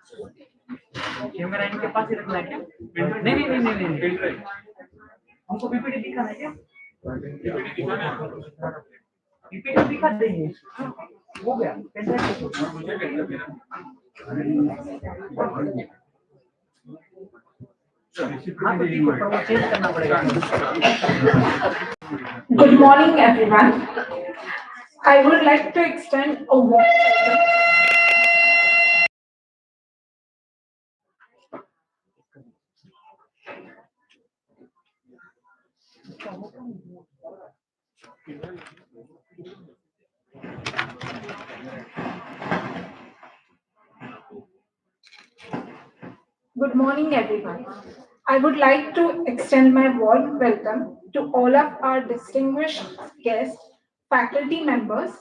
Camera इनके पास ही रखना है क्या? नहीं नहीं नहीं नहीं नहीं, हमको पीपीटी दिखाना है क्या? पीपीटी दिखा देंगे, हो गया। हाँ तो ठीक है, वो चेंज करना पड़ेगा। Good morning, everyone. I would like to extend a warm welcome. Good morning, everyone. I would like to extend my warm welcome to all of our distinguished guests, faculty members,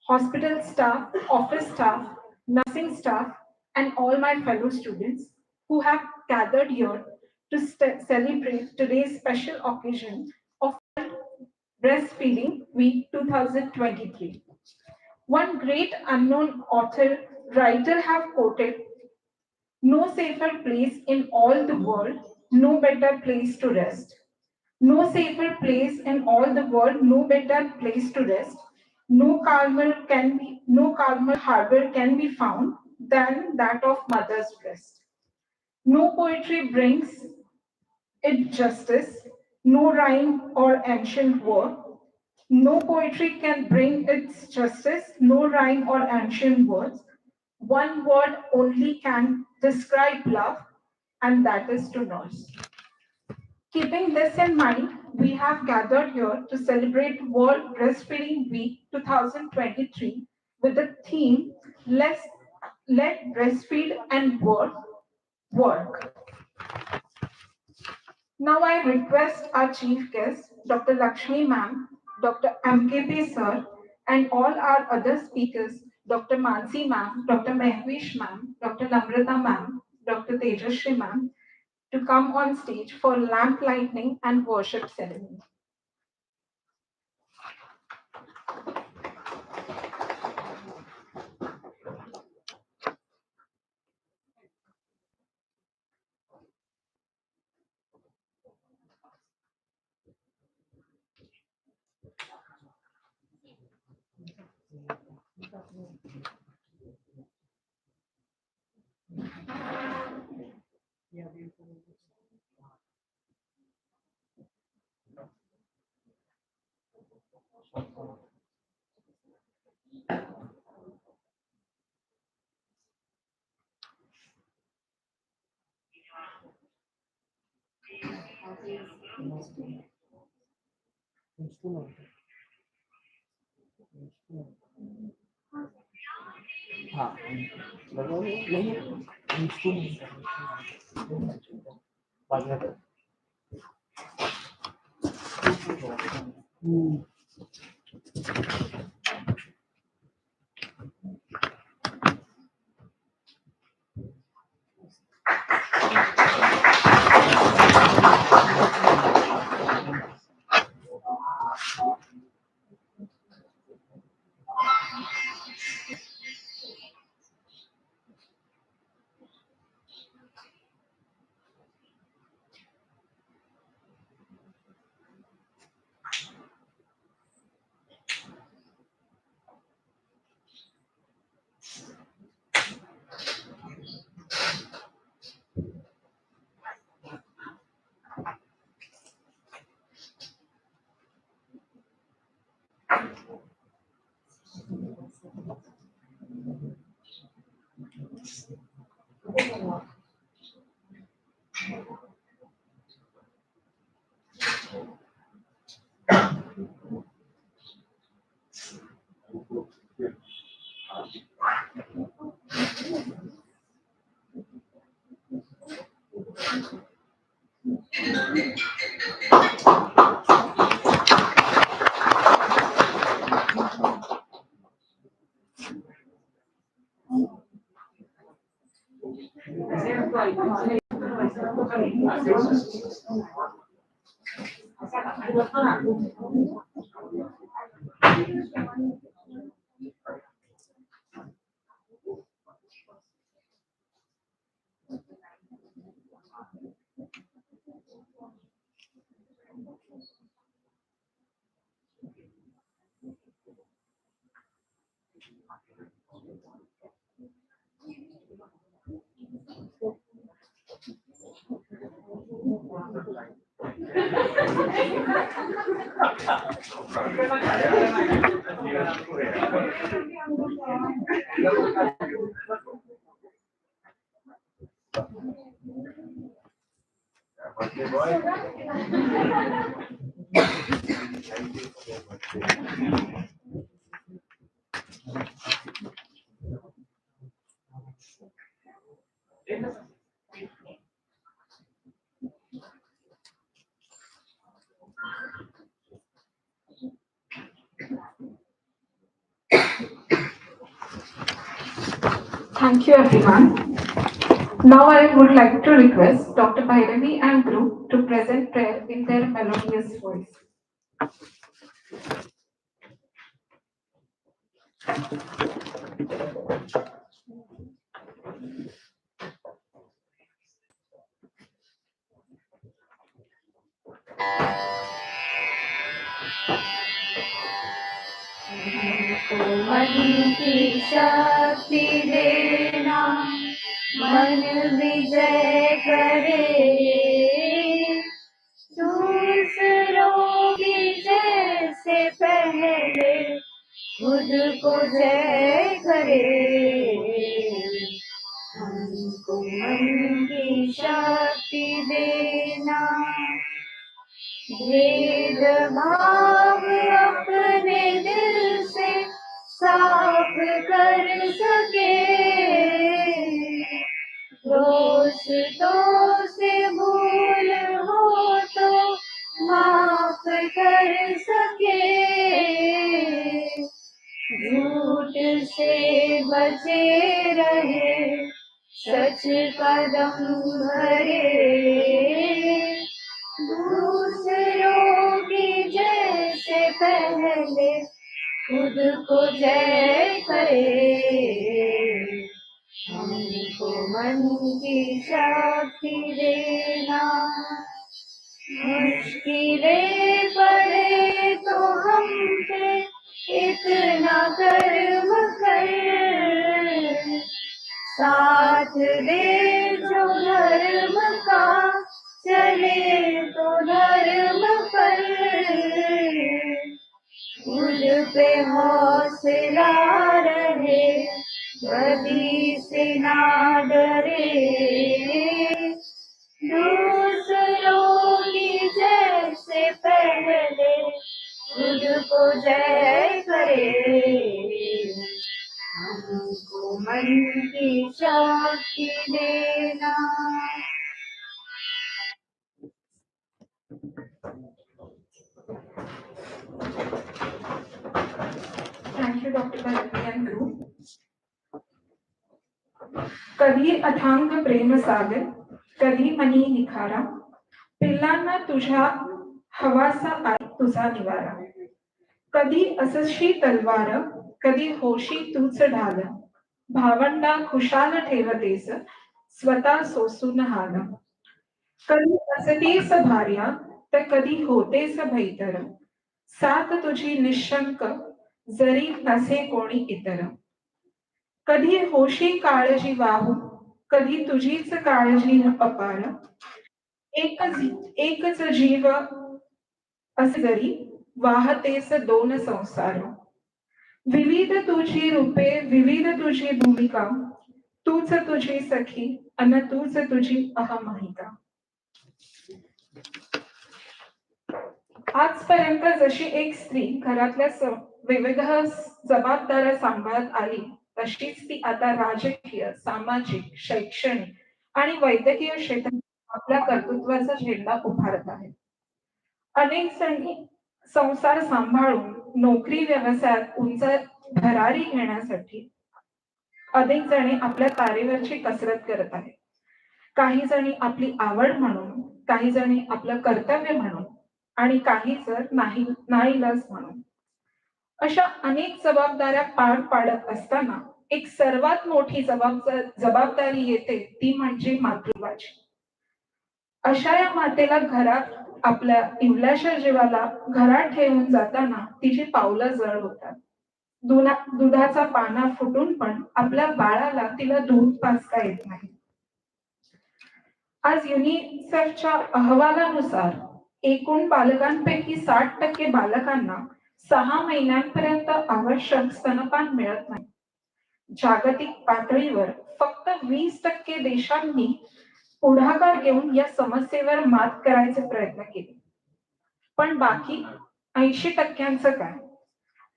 hospital staff, office staff, nursing staff, and all my fellow students who have gathered here to celebrate today's special occasion of Breastfeeding Week 2023. One great unknown writer have quoted, no safer place in all the world, no better place to rest. No safer place in all the world, no better place to rest. No calmer harbor can be found than that of mother's breast. No poetry brings it justice, no rhyme or ancient word. No poetry can bring its justice, no rhyme or ancient words. One word only can describe love, and that is to nurse. Keeping this in mind, we have gathered here to celebrate World Breastfeeding Week 2023 with the theme Let Breastfeed and Work. Now I request our chief guest, Dr. Lakshmi ma'am, Dr. MKP sir, and all our other speakers, Dr. Mansi ma'am, Dr. Mehwish ma'am, Dr. Namrata ma'am, Dr. Tejashri ma'am, to come on stage for lamp lighting and worship ceremony. हाँ, नहीं instrument बाद में Thank you, everyone. Now I would like to request Dr. Bhairavi and group to present prayer in their melodious voice. मन की शक्ति देना, मन विजय करे, दूसरों की जय से पहले खुद को जय करे। हमको मन की शक्ति देना, भेदभाव अपने दिल से साफ कर सके, दोस्तों से भूल हो तो माफ कर सके, झूठ से बचे रहे, सच कदम भरे, दूसरों की जय से पहले खुद को जय करे। हमको मन की शक्ति देना, मुश्किलें पड़े तो हम पे इतना कर्म कर, साथ दे जो धर्म का, चले तो धर्म पर, मुझ पे हौसला रहे, कभी से ना डरे, दूसरों की जय से पहले खुद को जय करे। हमको मन की शक्ति देना। Thank you, Dr. Bhairavi and group. कधी अथांग प्रेम सागर, कधी मनी निखारा, पिल्लांना तुझ्या हवासा आई तुझा निवारा, कधी असशी तलवार, कधी होशी तूच ढाल, भावंडा खुशाल ठेवतेस, स्वतः सोसून हाल, कधी असतेस भार्या, तर कधी होतेस भैतर, साथ तुझी निशंक, जरी नसे कोणी इतर, कधी होशी काळजी वाहू, कधी तुझीच काळजी अपार, एकच जीव असे जरी वाहतेस दोन संसार, विविध तुझी रूपे, विविध तुझी भूमिका, तूच तुझी सखी अन तूच तुझी अहमहिका. आजपर्यंत जशी एक स्त्री घरातल्या विविध जबाबदाऱ्या सांभाळत आली, तशीच ती आता राजकीय, सामाजिक, शैक्षणिक आणि वैद्यकीय क्षेत्रात आपल्या कर्तृत्वाचा झेंडा उभारत आहे. अनेक जणी संसार सांभाळून नोकरी व्यवसायात उंच भरारी घेण्यासाठी अनेक जणी आपल्या तारेवरची कसरत करत आहेत. काही जणी आपली आवड म्हणून, काही जणी आपलं कर्तव्य म्हणून आणि काही जर नाईलाज म्हणून. अशा अनेक जबाबदाऱ्या पार पाडत असताना एक सर्वात मोठी जबाबदारी येते, ती म्हणजे मातृत्वाची. अशा या मातेला घरात आपल्या इवल्याशा जीवाला घरात ठेवून जाताना तिची पावलं जड होतात. दुधाचा पाना फुटून पण आपल्या बाळाला तिला दूध पाजता येत नाही. आज युनिसेफच्या अहवालानुसार एकूण बालकांपैकी 60% बालकांना 6 महिन्यांपर्यंत आवश्यक स्तनपान मिळत नाही. जागतिक पातळीवर फक्त 20% देशांनी पुढाकार घेऊन या समस्येवर मात करायचे प्रयत्न केले. पण बाकी 80%चं काय?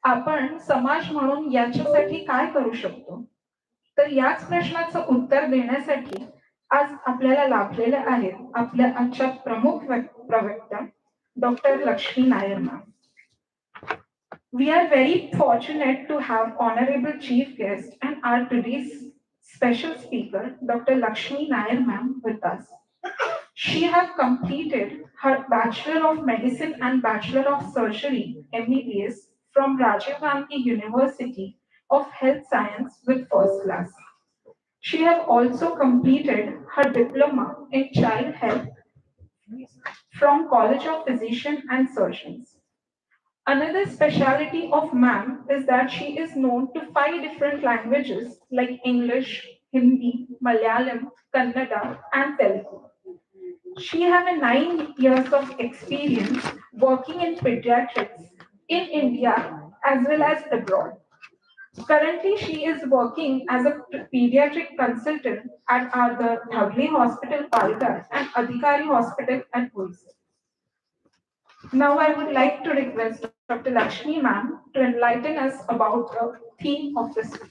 आपण समाज म्हणून याच्यासाठी काय करू शकतो? तर याच प्रश्नाचं उत्तर देण्यासाठी आज आपल्याला लाभलेल्या आहेत आपल्या आजच्या प्रमुख प्रवक्त्या doctor Lakshmi Nair ma'am. We are very fortunate to have honorable chief guest and our today's special speaker, Dr. Lakshmi Nair ma'am, with us. She has completed her Bachelor of Medicine and Bachelor of Surgery (MBBS) from Rajiv Gandhi University of Health Science with first class. She has also completed her diploma in child health from College of Physicians and Surgeons. Another specialty of ma'am is that she is known to 5 different languages like English, Hindi, Malayalam, Kannada, and Telugu. She has 9 years of experience working in pediatrics in India as well as abroad. Currently, she is working as a pediatric consultant at the Dhagli Hospital, Palghar, and Adhikari Hospital at Boise. Now, I would like to request Dr. Lakshmi ma'am to enlighten us about the theme of this week.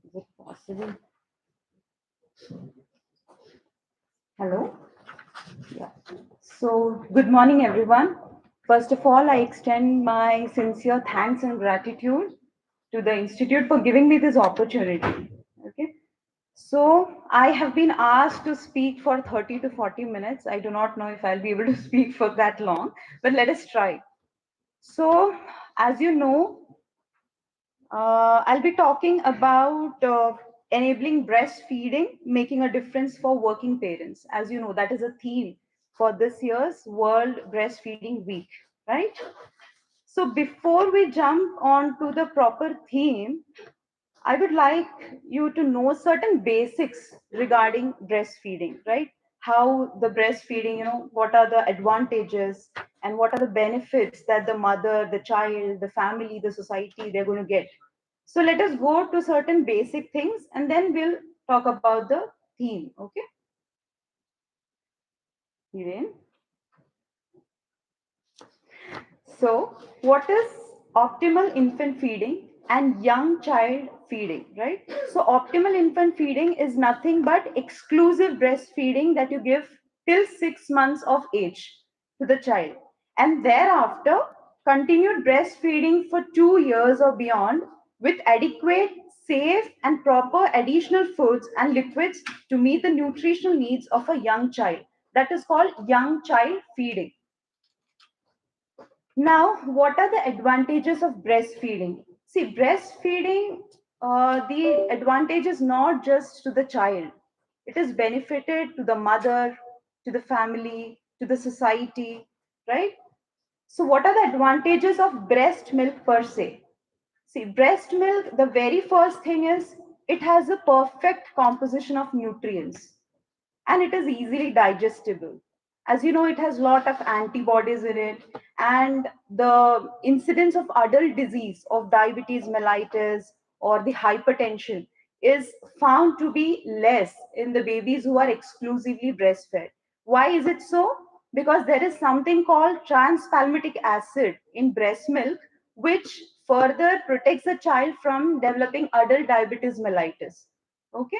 Is it possible? Hello? Yeah. So, good morning, everyone. First of all, I extend my sincere thanks and gratitude to the Institute for giving me this opportunity. Okay. So, I have been asked to speak for 30 to 40 minutes. I do not know if I'll be able to speak for that long, but let us try. So, as you know, I'll be talking about enabling breastfeeding, making a difference for working parents. As you know, that is a theme for this year's World Breastfeeding Week, right? So before we jump on to the proper theme, I would like you to know certain basics regarding breastfeeding, right? How the breastfeeding, what are the advantages and what are the benefits that the mother, the child, the family, the society, they're going to get. So let us go to certain basic things and then we'll talk about the theme, okay? Hiren? So, what is optimal infant feeding and young child feeding, right? So, optimal infant feeding is nothing but exclusive breastfeeding that you give till 6 months of age to the child. And thereafter, continued breastfeeding for 2 years or beyond with adequate, safe, and proper additional foods and liquids to meet the nutritional needs of a young child. That is called young child feeding. Now, what are the advantages of breastfeeding? See, breastfeeding, the advantage is not just to the child. It is benefited to the mother, to the family, to the society, right? So, what are the advantages of breast milk per se? See, breast milk, the very first thing is it has a perfect composition of nutrients and it is easily digestible. As you know, it has a lot of antibodies in it, and the incidence of adult disease of diabetes mellitus or the hypertension is found to be less in the babies who are exclusively breastfed. Why is it so? Because there is something called transpalmitic acid in breast milk, which further protects the child from developing adult diabetes mellitus. Okay.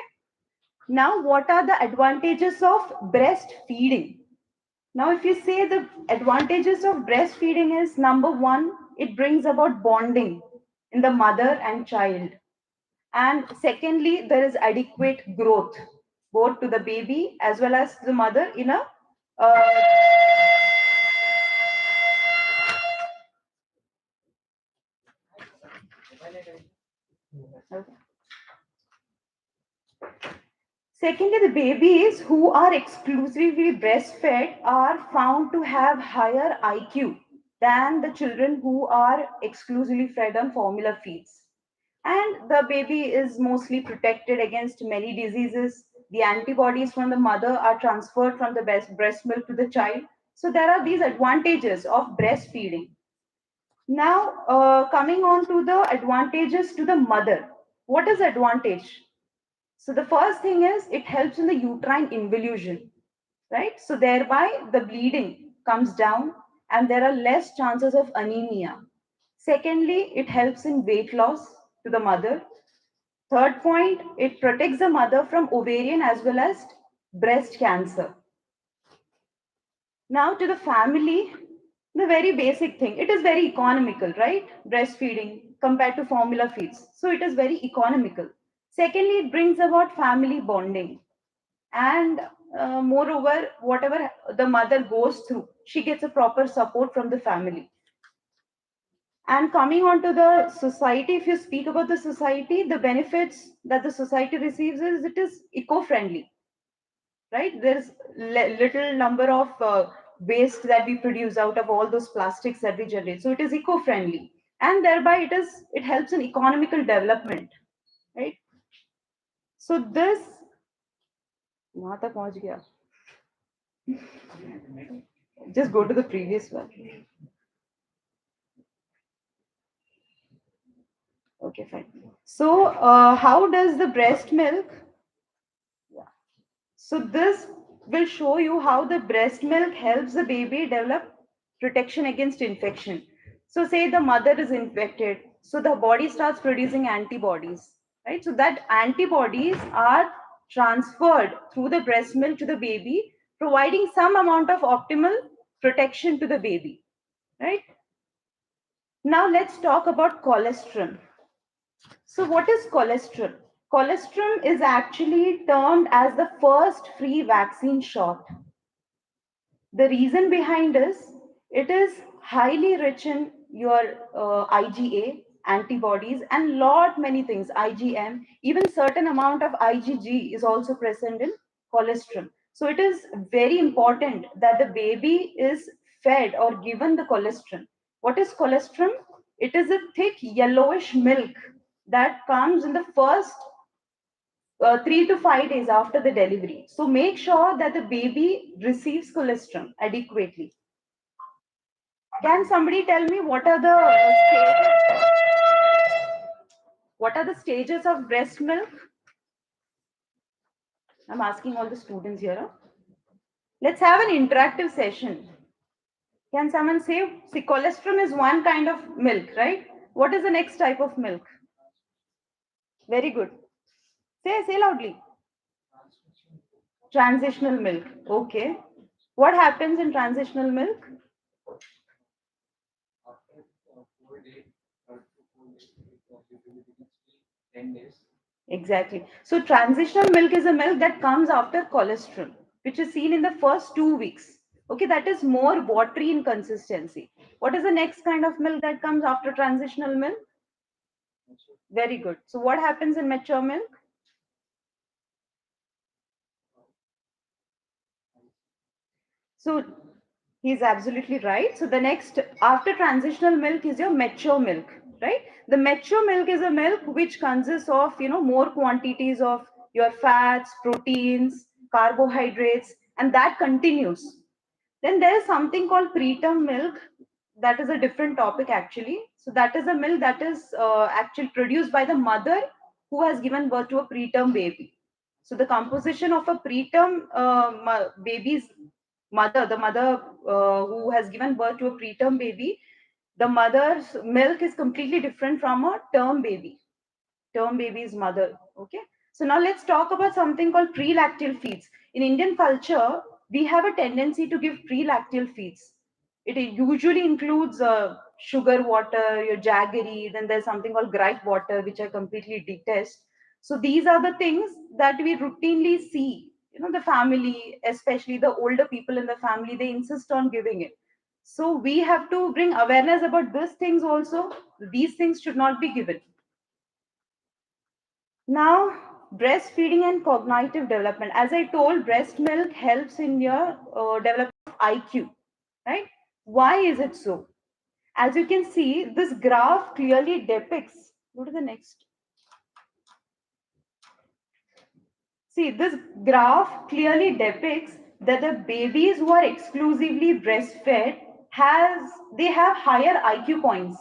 Now, what are the advantages of breastfeeding? Now, if you say the advantages of breastfeeding is number one, it brings about bonding in the mother and child. And secondly, there is adequate growth, both to the baby as well as the mother in a Uh, okay. Secondly, the babies who are exclusively breastfed are found to have higher IQ than the children who are exclusively fed on formula feeds. And the baby is mostly protected against many diseases. The antibodies from the mother are transferred from the breast milk to the child. So there are these advantages of breastfeeding. Now, coming on to the advantages to the mother. What is advantage? So the first thing is it helps in the uterine involution, right? So thereby the bleeding comes down and there are less chances of anemia. Secondly, it helps in weight loss to the mother. Third point, it protects the mother from ovarian as well as breast cancer. Now to the family, the very basic thing. It is very economical, right? Breastfeeding compared to formula feeds. So it is very economical. Secondly, it brings about family bonding. And moreover, whatever the mother goes through, she gets a proper support from the family. And coming on to the society, if you speak about the society, the benefits that the society receives is it is eco-friendly, right? There's little number of waste that we produce out of all those plastics that we generate. So it is eco-friendly, and thereby it helps in economical development, right? So this वहां तक पहुंच गया. Just go to the previous one. Okay, fine. So, how does the breast milk? Yeah. So, this will show you how the breast milk helps the baby develop protection against infection. So, say the mother is infected, so the body starts producing antibodies, right? So, that antibodies are transferred through the breast milk to the baby, providing some amount of optimal protection to the baby, right? Now, let's talk about cholesterol. So, what is colostrum? Colostrum is actually termed as the first free vaccine shot. The reason behind this, it is highly rich in your IgA antibodies and lot many things, IgM, even certain amount of IgG is also present in colostrum. So it is very important that the baby is fed or given the colostrum. What is colostrum? It is a thick yellowish milk that comes in the first 3 to 5 days after the delivery. So make sure that the baby receives colostrum adequately. Can somebody tell me what are the stages of breast milk? I'm asking all the students here. Huh? Let's have an interactive session. Can someone say, see, colostrum is one kind of milk, right? What is the next type of milk? Very good. Say loudly. Transitional milk. Okay. What happens in transitional milk? After 4 days, 3 to 4 days, usually 10 days. Exactly. So transitional milk is a milk that comes after colostrum, which is seen in the first 2 weeks. Okay, that is more watery in consistency. What is the next kind of milk that comes after transitional milk? Very good. So what happens in mature milk? So he's absolutely right. So the next after transitional milk is your mature milk, right? The mature milk is a milk which consists of more quantities of your fats, proteins, carbohydrates, and that continues. Then there is something called preterm milk. That is a different topic actually. So that is a milk that is actually produced by the mother who has given birth to a preterm baby. So the composition of a preterm baby's mother, the mother who has given birth to a preterm baby, the mother's milk is completely different from a term baby. Term baby's mother. Okay. So now let's talk about something called prelactal feeds. In Indian culture, we have a tendency to give prelactal feeds. It usually includes sugar water, your jaggery, then there's something called gripe water, which I completely detest. So these are the things that we routinely see the family, especially the older people in the family, they insist on giving it. So we have to bring awareness about these things also. These things should not be given. Now, breastfeeding and cognitive development. As I told, breast milk helps in your development of IQ, right? Why is it so? As you can see, this graph clearly depicts. Go to the next. See, this graph clearly depicts that the babies who are exclusively breastfed they have higher IQ points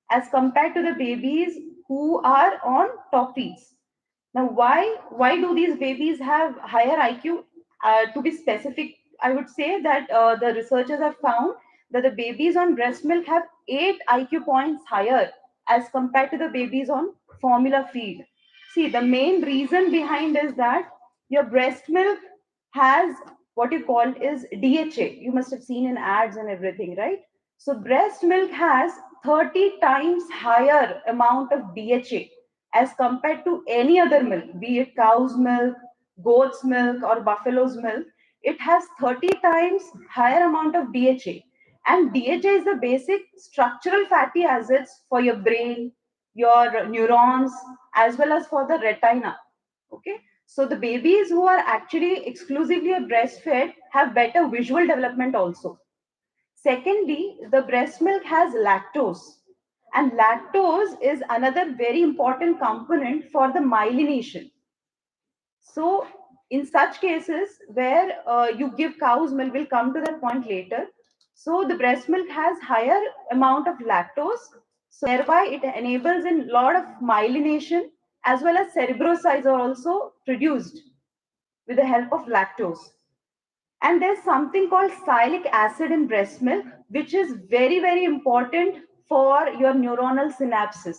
as compared to the babies who are on top feeds. Now, why do these babies have higher IQ? To be specific, I would say that the researchers have found that the babies on breast milk have 8 IQ points higher as compared to the babies on formula feed. See, the main reason behind is that your breast milk has what you call is DHA. You must have seen in ads and everything, right? So breast milk has 30 times higher amount of DHA as compared to any other milk, be it cow's milk, goat's milk, or buffalo's milk. It has 30 times higher amount of DHA. And DHA is the basic structural fatty acids for your brain, your neurons, as well as for the retina. Okay, so the babies who are actually exclusively breastfed have better visual development also. Secondly, the breast milk has lactose, and lactose is another very important component for the myelination. So, in such cases where you give cow's milk, we'll come to that point later. So, the breast milk has higher amount of lactose, so thereby it enables in lot of myelination, as well as cerebrosides are also produced with the help of lactose. And there's something called sialic acid in breast milk, which is very, very important for your neuronal synapses.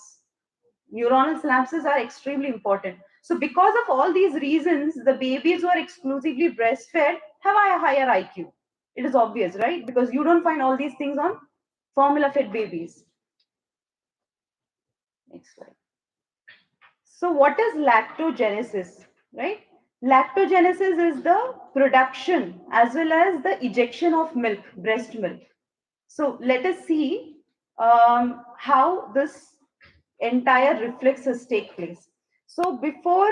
Neuronal synapses are extremely important. So, because of all these reasons, the babies who are exclusively breastfed have a higher IQ. It is obvious, right? Because you don't find all these things on formula fed babies. Next slide. So, what is lactogenesis, right? Lactogenesis is the production as well as the ejection of milk, breast milk. So, let us see how this entire reflexes take place. So, before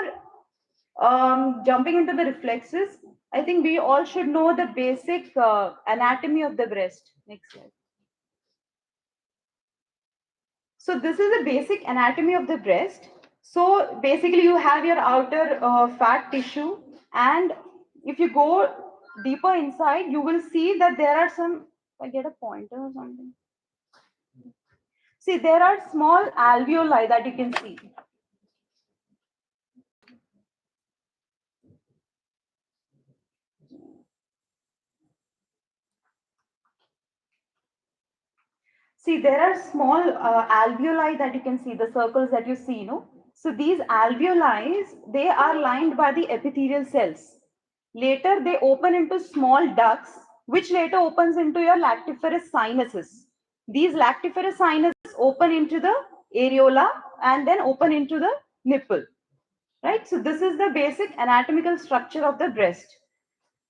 jumping into the reflexes, I think we all should know the basic anatomy of the breast. Next slide. So this is the basic anatomy of the breast. So basically you have your outer fat tissue, and if you go deeper inside, you will see that there are some, I get a pointer or something. See, there are small alveoli that you can see. See, there are small alveoli that you can see, the circles that you see, no? So these alveoli, they are lined by the epithelial cells. Later, they open into small ducts, which later opens into your lactiferous sinuses. These lactiferous sinuses open into the areola and then open into the nipple, right? So this is the basic anatomical structure of the breast.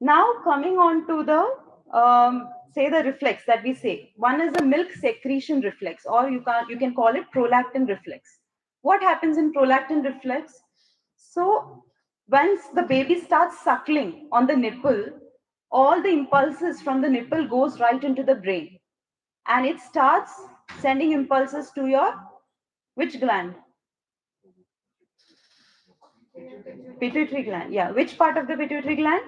Now coming on to the say the reflex that we say. One is the milk secretion reflex, or you can call it prolactin reflex. What happens in prolactin reflex? So once the baby starts suckling on the nipple, all the impulses from the nipple goes right into the brain, and it starts sending impulses to your which gland? Pituitary gland. Yeah, which part of the pituitary gland?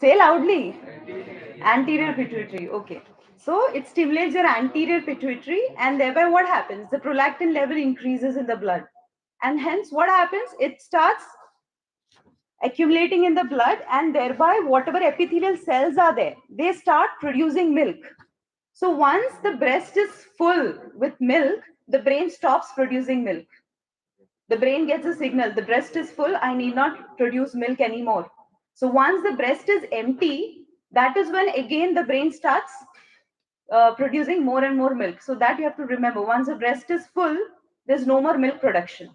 Say loudly. Anterior pituitary. Okay. So it stimulates your anterior pituitary, and thereby what happens? The prolactin level increases in the blood. And hence what happens? It starts accumulating in the blood, and thereby whatever epithelial cells are there, they start producing milk. So once the breast is full with milk, the brain stops producing milk. The brain gets a signal, the breast is full, I need not produce milk anymore. So once the breast is empty, that is when again the brain starts producing more and more milk. So that you have to remember, once the breast is full, there's no more milk production.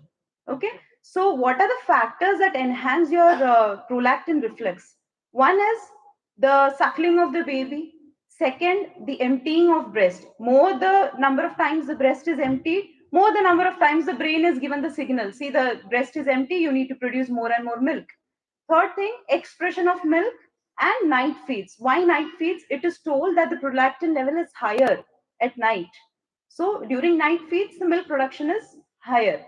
Okay, So what are the factors that enhance your prolactin reflex? One is the suckling of the baby. Second, the emptying of breast. More the number of times the breast is emptied, more the number of times the brain is given the signal. See, the breast is empty, you need to produce more and more milk. Third thing, expression of milk and night feeds. Why night feeds? It is told that the prolactin level is higher at night. So during night feeds, the milk production is higher.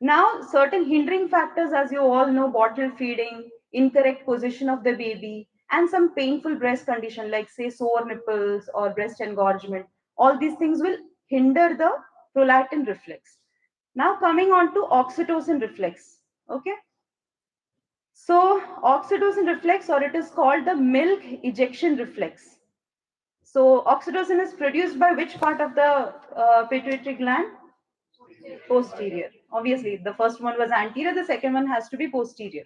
Now, certain hindering factors, as you all know, bottle feeding, incorrect position of the baby, and some painful breast condition like, say, sore nipples or breast engorgement, all these things will hinder the prolactin reflex. Now, coming on to oxytocin reflex. Okay. So, oxytocin reflex, or it is called the milk ejection reflex. So, oxytocin is produced by which part of the pituitary gland? Posterior. Obviously, the first one was anterior, the second one has to be posterior.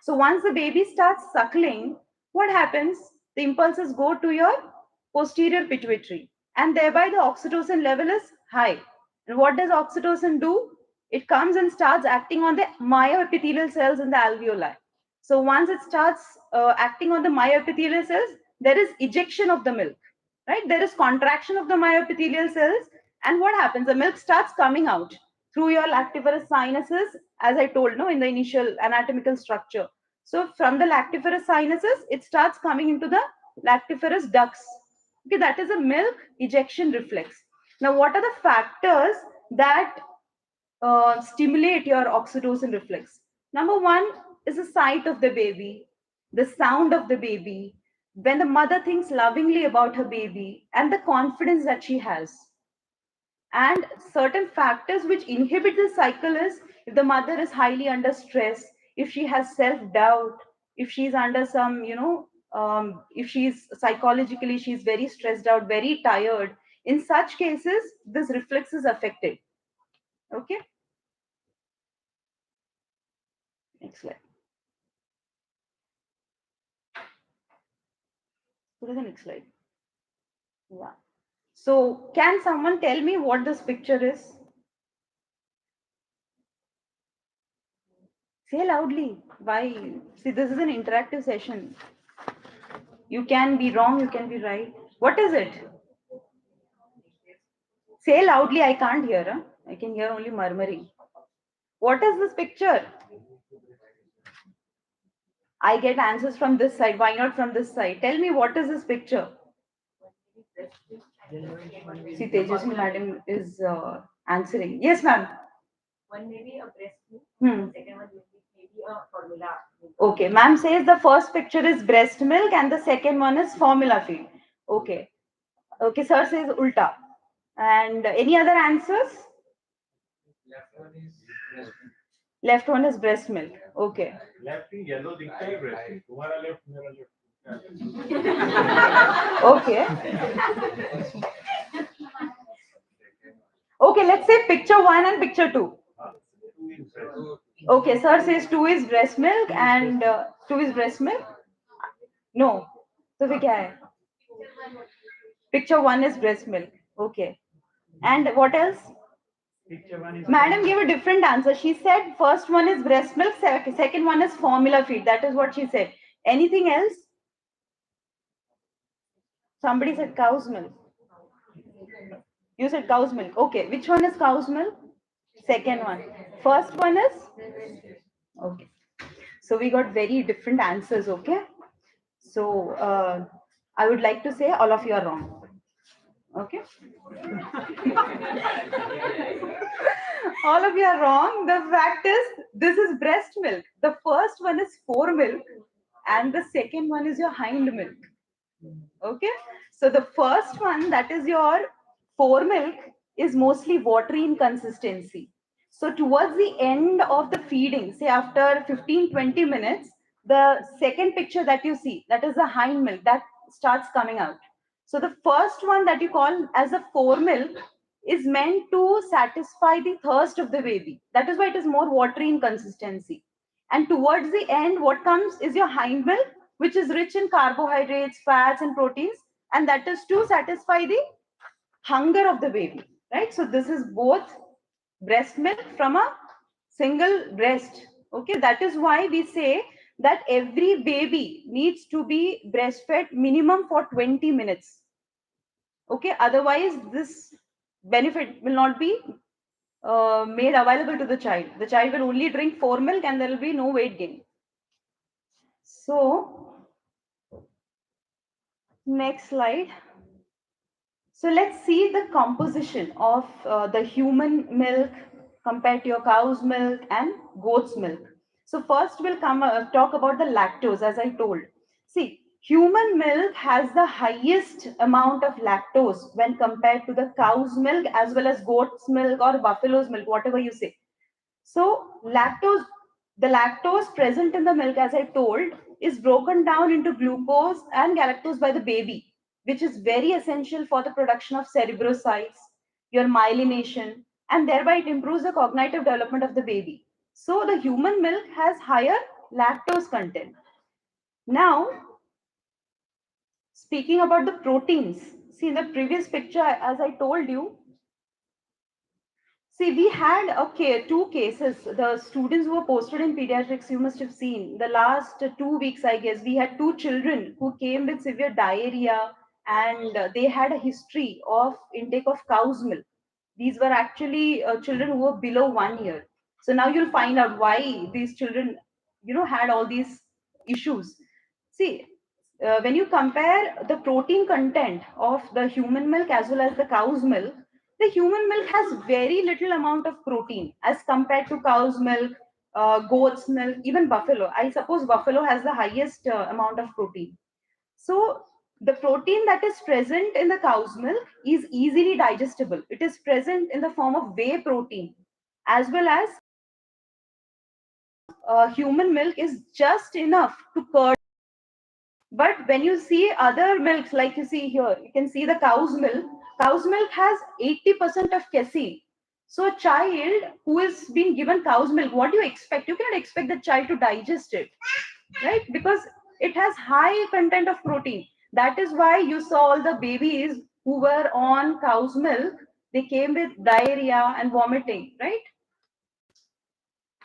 So once the baby starts suckling, what happens? The impulses go to your posterior pituitary, and thereby the oxytocin level is high. And what does oxytocin do? It comes and starts acting on the myoepithelial cells in the alveoli. So once it starts acting on the myoepithelial cells, there is ejection of the milk, right? There is contraction of the myoepithelial cells, and what happens? The milk starts coming out through your lactiferous sinuses, as I told, no, in the initial anatomical structure. So from the lactiferous sinuses, it starts coming into the lactiferous ducts. Okay, that is a milk ejection reflex. Now, what are the factors that stimulate your oxytocin reflex? Number one is the sight of the baby, the sound of the baby, when the mother thinks lovingly about her baby, and the confidence that she has. And certain factors which inhibit the cycle is if the mother is highly under stress, if she has self-doubt, if she's under some, if she's psychologically, she's very stressed out, very tired. In such cases, this reflex is affected. Okay, next slide. Go to the next slide. Yeah. So, can someone tell me what this picture is? Say loudly. Why? See, this is an interactive session. You can be wrong, you can be right. What is it? Say loudly, I can't hear. Huh? I can hear only murmuring. What is this picture? I get answers from this side. Why not from this side? Tell me, what is this picture? See, Tejasvi madam is answering. Yes, ma'am. One may be a breast milk, second one may be a formula. Okay, ma'am says the first picture is breast milk and the second one is formula feed. Okay. Okay, sir says ulta. And any other answers? Left one is breast milk. Okay. Left in yellow दिखता है breast में. तुम्हारा left मेरा left. Okay. Okay, let's say picture 1 and picture 2. Okay, sir says 2 is breast milk and 2 is breast milk. No. So फिर क्या है? Picture 1 is breast milk. Okay. And what else? Madam gave a different answer. She said first one is breast milk, second one is formula feed. That is what she said. Anything else? Somebody said cow's milk. You said cow's milk. Okay. Which one is cow's milk? Second one. First one is? Okay. So we got very different answers. Okay. So I would like to say all of you are wrong. Okay. All of you are wrong. The fact is, this is breast milk. The first one is fore milk, and the second one is your hind milk. Okay. So the first one, that is your fore milk, is mostly watery in consistency. So towards the end of the feeding, say after 15-20 minutes, the second picture that you see, that is the hind milk, that starts coming out. So the first one that you call as a fore milk is meant to satisfy the thirst of the baby. That is why it is more watery in consistency. And towards the end, what comes is your hind milk, which is rich in carbohydrates, fats, and proteins, and that is to satisfy the hunger of the baby, right? So this is both breast milk from a single breast. Okay, that is why we say that every baby needs to be breastfed minimum for 20 minutes. Okay, otherwise this benefit will not be made available to the child. The child will only drink 4 milk and there will be no weight gain. So next slide. So let's see the composition of the human milk compared to your cow's milk and goat's milk. So first we'll talk about the lactose, as I told. See, human milk has the highest amount of lactose when compared to the cow's milk as well as goat's milk or buffalo's milk, whatever you say. So the lactose present in the milk, as I told, is broken down into glucose and galactose by the baby, which is very essential for the production of cerebrocytes, your myelination, and thereby it improves the cognitive development of the baby. So the human milk has higher lactose content. Now, speaking about the proteins, see in the previous picture, as I told you, see, we had two cases. The students who were posted in pediatrics, you must have seen the last 2 weeks, I guess. We had two children who came with severe diarrhea and they had a history of intake of cow's milk. These were actually children who were below 1 year. So now you'll find out why these children, had all these issues. See, when you compare the protein content of the human milk as well as the cow's milk, the human milk has very little amount of protein as compared to cow's milk, goat's milk, even buffalo. I suppose buffalo has the highest amount of protein. So the protein that is present in the cow's milk is easily digestible. It is present in the form of whey protein, as well as human milk is just enough to curd. But when you see other milks, like you see here, you can see the cow's milk has 80% of casein. So a child who is being given cow's milk, what do you expect? You cannot expect the child to digest it, right? Because it has high content of protein. That is why you saw all the babies who were on cow's milk, they came with diarrhea and vomiting, right?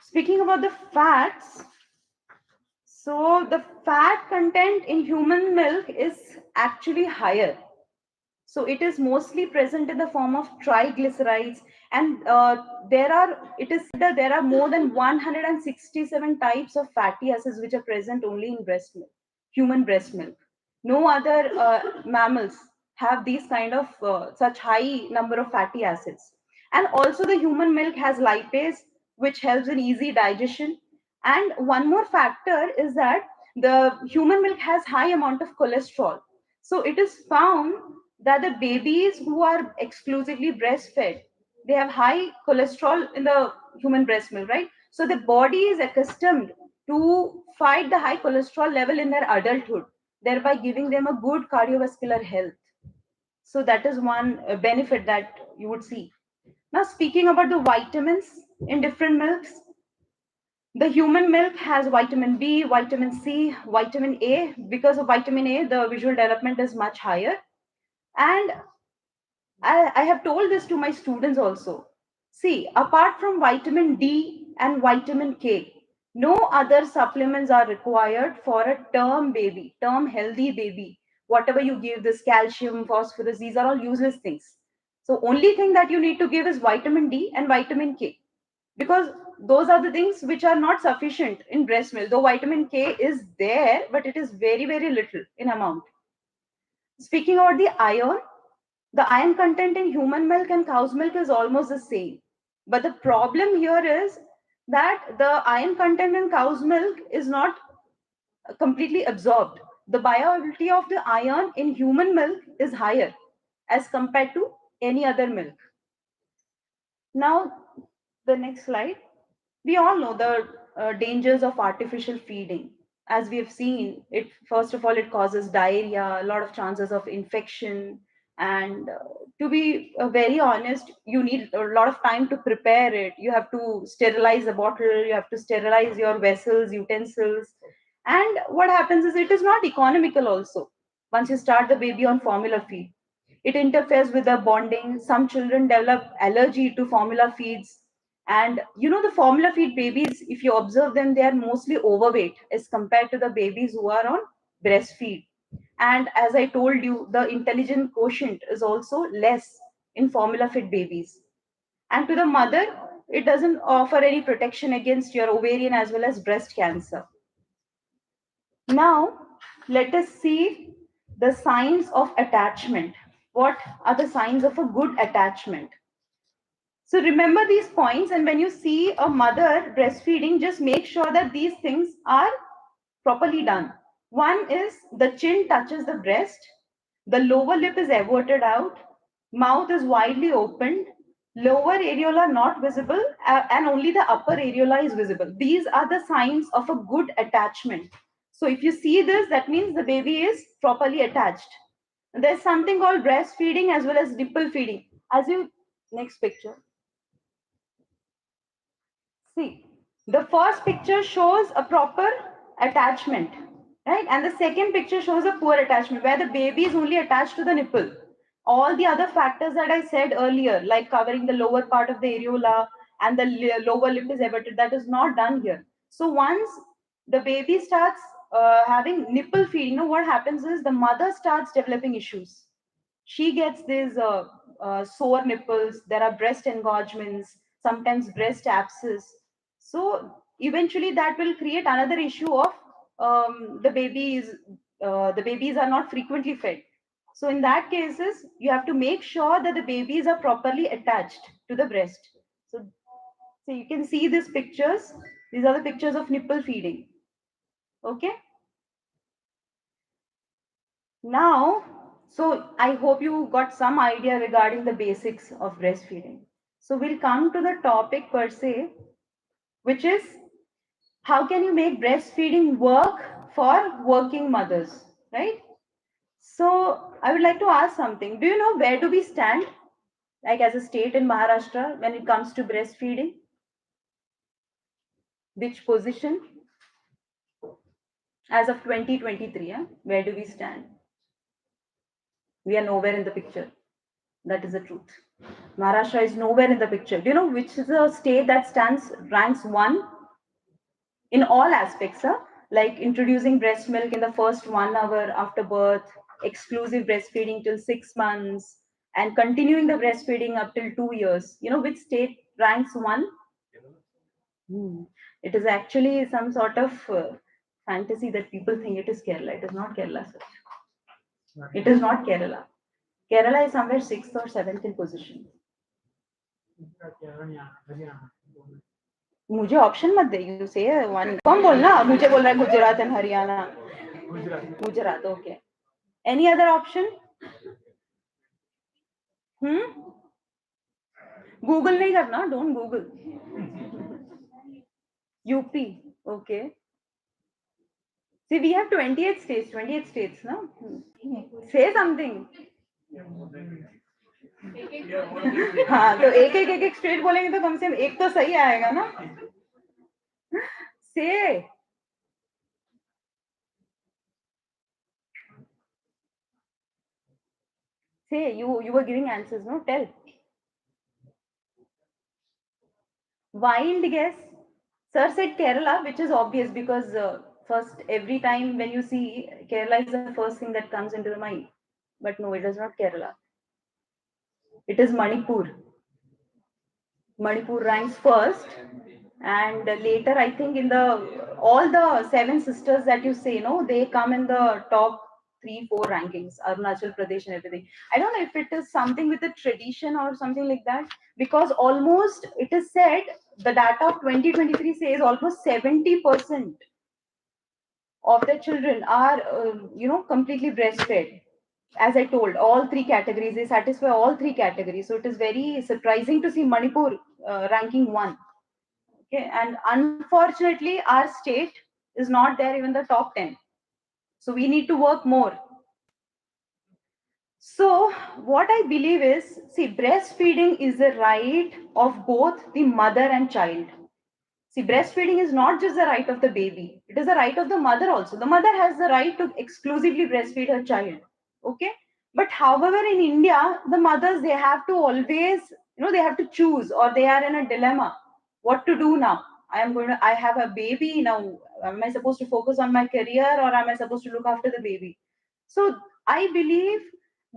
Speaking about the fats, so the fat content in human milk is actually higher. So it is mostly present in the form of triglycerides, and it is said that there are more than 167 types of fatty acids which are present only in breast milk, human breast milk. No other mammals have these kind of such high number of fatty acids. And also the human milk has lipase, which helps in easy digestion. And one more factor is that the human milk has high amount of cholesterol. So it is found that the babies who are exclusively breastfed, they have high cholesterol in the human breast milk, right? So the body is accustomed to fight the high cholesterol level in their adulthood, thereby giving them a good cardiovascular health. So that is one benefit that you would see. Now, speaking about the vitamins in different milks, the human milk has vitamin B, vitamin C, vitamin A. Because of vitamin A, the visual development is much higher. And I have told this to my students also. See, apart from vitamin D and vitamin K, no other supplements are required for a term healthy baby. Whatever you give, this calcium, phosphorus, these are all useless things. So only thing that you need to give is vitamin D and vitamin K, because those are the things which are not sufficient in breast milk. Though vitamin K is there, but it is very, very little in amount. Speaking about the iron content in human milk and cow's milk is almost the same. But the problem here is that the iron content in cow's milk is not completely absorbed. The bioavailability of the iron in human milk is higher as compared to any other milk. Now, the next slide. We all know the dangers of artificial feeding. As we have seen, it first of all it causes diarrhea, a lot of chances of infection, and to be very honest, you need a lot of time to prepare it. You have to sterilize the bottle, you have to sterilize your vessels, utensils, and what happens is it is not economical also. Once you start the baby on formula feed, it interferes with the bonding. Some children develop allergy to formula feeds, And you know, the formula feed babies, if you observe them, they are mostly overweight as compared to the babies who are on breastfeed. And as I told you, the intelligent quotient is also less in formula fed babies. And to the mother, it doesn't offer any protection against your ovarian as well as breast cancer. Now, let us see the signs of attachment. What are the signs of a good attachment? So remember these points, and when you see a mother breastfeeding, just make sure that these things are properly done. One is the chin touches the breast, the lower lip is averted out, mouth is widely opened, lower areola not visible, and only the upper areola is visible. These are the signs of a good attachment. So if you see this, that means the baby is properly attached. There's something called breastfeeding as well as nipple feeding. As you, next picture. See, the first picture shows a proper attachment, right? And the second picture shows a poor attachment where the baby is only attached to the nipple. All the other factors that I said earlier, like covering the lower part of the areola and the lower lip is everted, that is not done here. So once the baby starts having nipple feed, you know what happens is the mother starts developing issues. She gets these sore nipples, there are breast engorgements, sometimes breast abscess. So eventually that will create another issue of the babies are not frequently fed. So in that cases, you have to make sure that the babies are properly attached to the breast. So, so you can see these pictures. These are the pictures of nipple feeding. Okay. Now, so I hope you got some idea regarding the basics of breastfeeding. So we'll come to the topic per se, which is how can you make breastfeeding work for working mothers, right? So I would like to ask something. Do you know where do we stand, like as a state in Maharashtra, when it comes to breastfeeding? Which position? As of 2023, where do we stand? We are nowhere in the picture. That is the truth. Maharashtra is nowhere in the picture. Do you know which is a state that stands ranks one in all aspects? Like introducing breast milk in the first 1 hour after birth, exclusive breastfeeding till 6 months, and continuing the breastfeeding up till 2 years. You know which state ranks one? Hmm. It is actually some sort of fantasy that people think it is Kerala. It is not Kerala, sir. It is not Kerala. Kerala is somewhere sixth or seventh in position. मुझे option मत दे you से one कौन बोलना मुझे बोल रहा है Gujarat and Haryana Gujarat okay any other option Google नहीं करना don't Google UP okay see we have 28 states no say something हाँ तो एक स्टेट बोलेंगे तो कम से कम एक तो सही आएगा ना से say you were giving answers no tell wild guess sir said Kerala which is obvious because first every time when you see Kerala is the first thing that comes into the mind but no it is not Kerala it is Manipur ranks first and later I think in the all the seven sisters that you say no they come in the top 3 4 rankings Arunachal Pradesh and everything I don't know if it is something with a tradition or something like that because almost it is said the data of 2023 says almost 70% of the children are completely breastfed as I told, all three categories, they satisfy all three categories. So it is very surprising to see Manipur ranking one. Okay, and unfortunately, our state is not there even the top 10. So we need to work more. So what I believe is, see, breastfeeding is the right of both the mother and child. See, breastfeeding is not just the right of the baby; it is the right of the mother also. The mother has the right to exclusively breastfeed her child. Okay, but however, in India, the mothers they have to always, they have to choose, or they are in a dilemma what to do now. I have a baby now. Am I supposed to focus on my career, or am I supposed to look after the baby? So I believe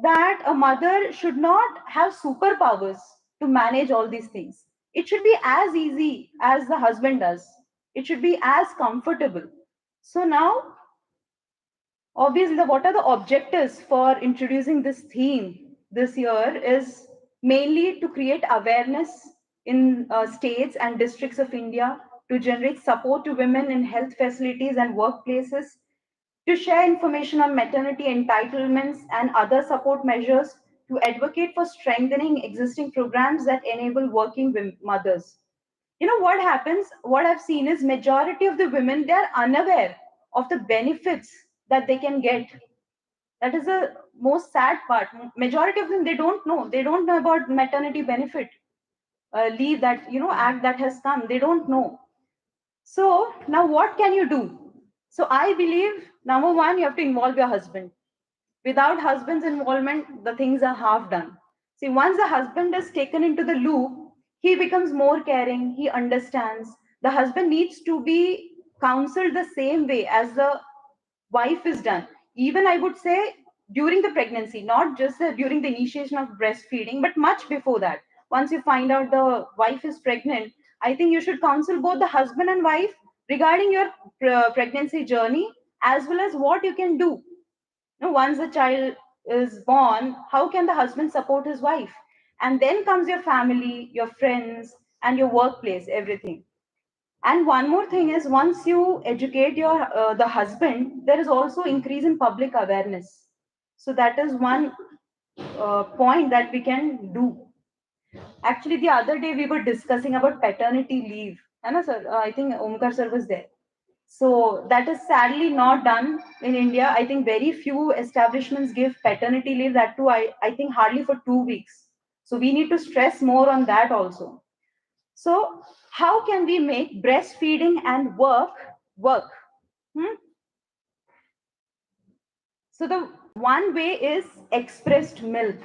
that a mother should not have superpowers to manage all these things. It should be as easy as the husband does. It should be as comfortable. So now, obviously, what are the objectives for introducing this theme this year is mainly to create awareness in states and districts of India, to generate support to women in health facilities and workplaces, to share information on maternity entitlements and other support measures, to advocate for strengthening existing programs that enable working mothers. You know what happens? What I've seen is majority of the women, they are unaware of the benefits that they can get. That is the most sad part. Majority of them, they don't know about maternity benefit leave, that act that has come, they don't know. So now what can you do? So I believe, number one, you have to involve your husband. Without husband's involvement, the things are half done. See, once the husband is taken into the loop, he becomes more caring, he understands. The husband needs to be counseled the same way as the wife is done. Even I would say during the pregnancy, not just during the initiation of breastfeeding, but much before that. Once you find out the wife is pregnant, I think you should counsel both the husband and wife regarding your pregnancy journey, as well as what you can do. Once the child is born, how can the husband support his wife? And then comes your family, your friends, and your workplace, everything. And one more thing is, once you educate your the husband, there is also increase in public awareness. So that is one point that we can do. Actually, the other day we were discussing about paternity leave. And sir, I think Omkar sir was there. So that is sadly not done in India. I think very few establishments give paternity leave. That too, I think hardly for 2 weeks. So we need to stress more on that also. So how can we make breastfeeding and work? Hmm? So the one way is expressed milk.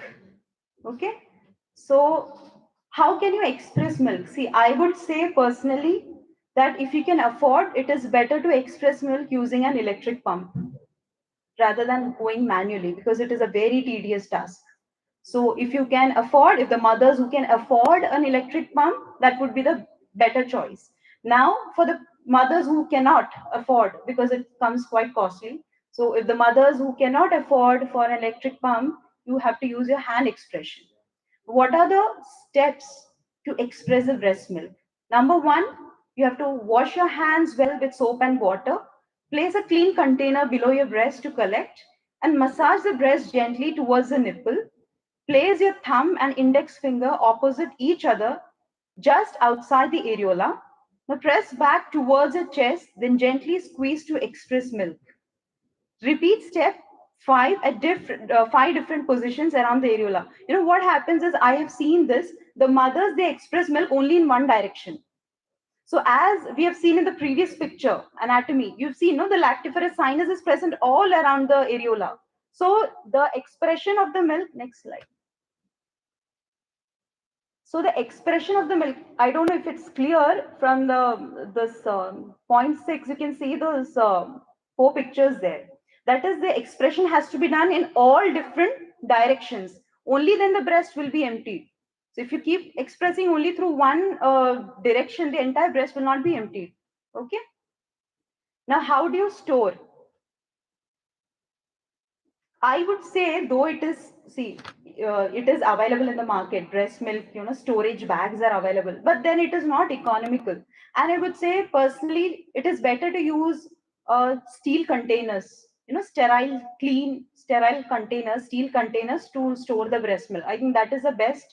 Okay. So how can you express milk? See, I would say personally that if you can afford, it is better to express milk using an electric pump rather than going manually, because it is a very tedious task. So if you can afford, if the mothers who can afford an electric pump, that would be the better choice. Now, for the mothers who cannot afford, because it comes quite costly. So if the mothers who cannot afford for an electric pump, you have to use your hand expression. What are the steps to express the breast milk? Number one, you have to wash your hands well with soap and water. Place a clean container below your breast to collect, and massage the breast gently towards the nipple. Place your thumb and index finger opposite each other just outside the areola. Now press back towards your chest, then gently squeeze to express milk. Repeat step 5 at 5 different positions around the areola. What happens is, I have seen this, the mothers, they express milk only in one direction. So as we have seen in the previous picture anatomy, you've seen, no, the lactiferous sinus is present all around the areola. So the expression of the milk, next slide. So the expression of the milk, I don't know if it's clear from the this point 6, you can see those 4 pictures there. That is, the expression has to be done in all different directions. Only then the breast will be emptied. So if you keep expressing only through one direction, the entire breast will not be emptied. Okay. Now, how do you store? I would say, though it is, see, it is available in the market, breast milk, storage bags are available, but then it is not economical. And I would say, personally, it is better to use steel containers, sterile, clean, sterile containers, steel containers to store the breast milk. I think that is the best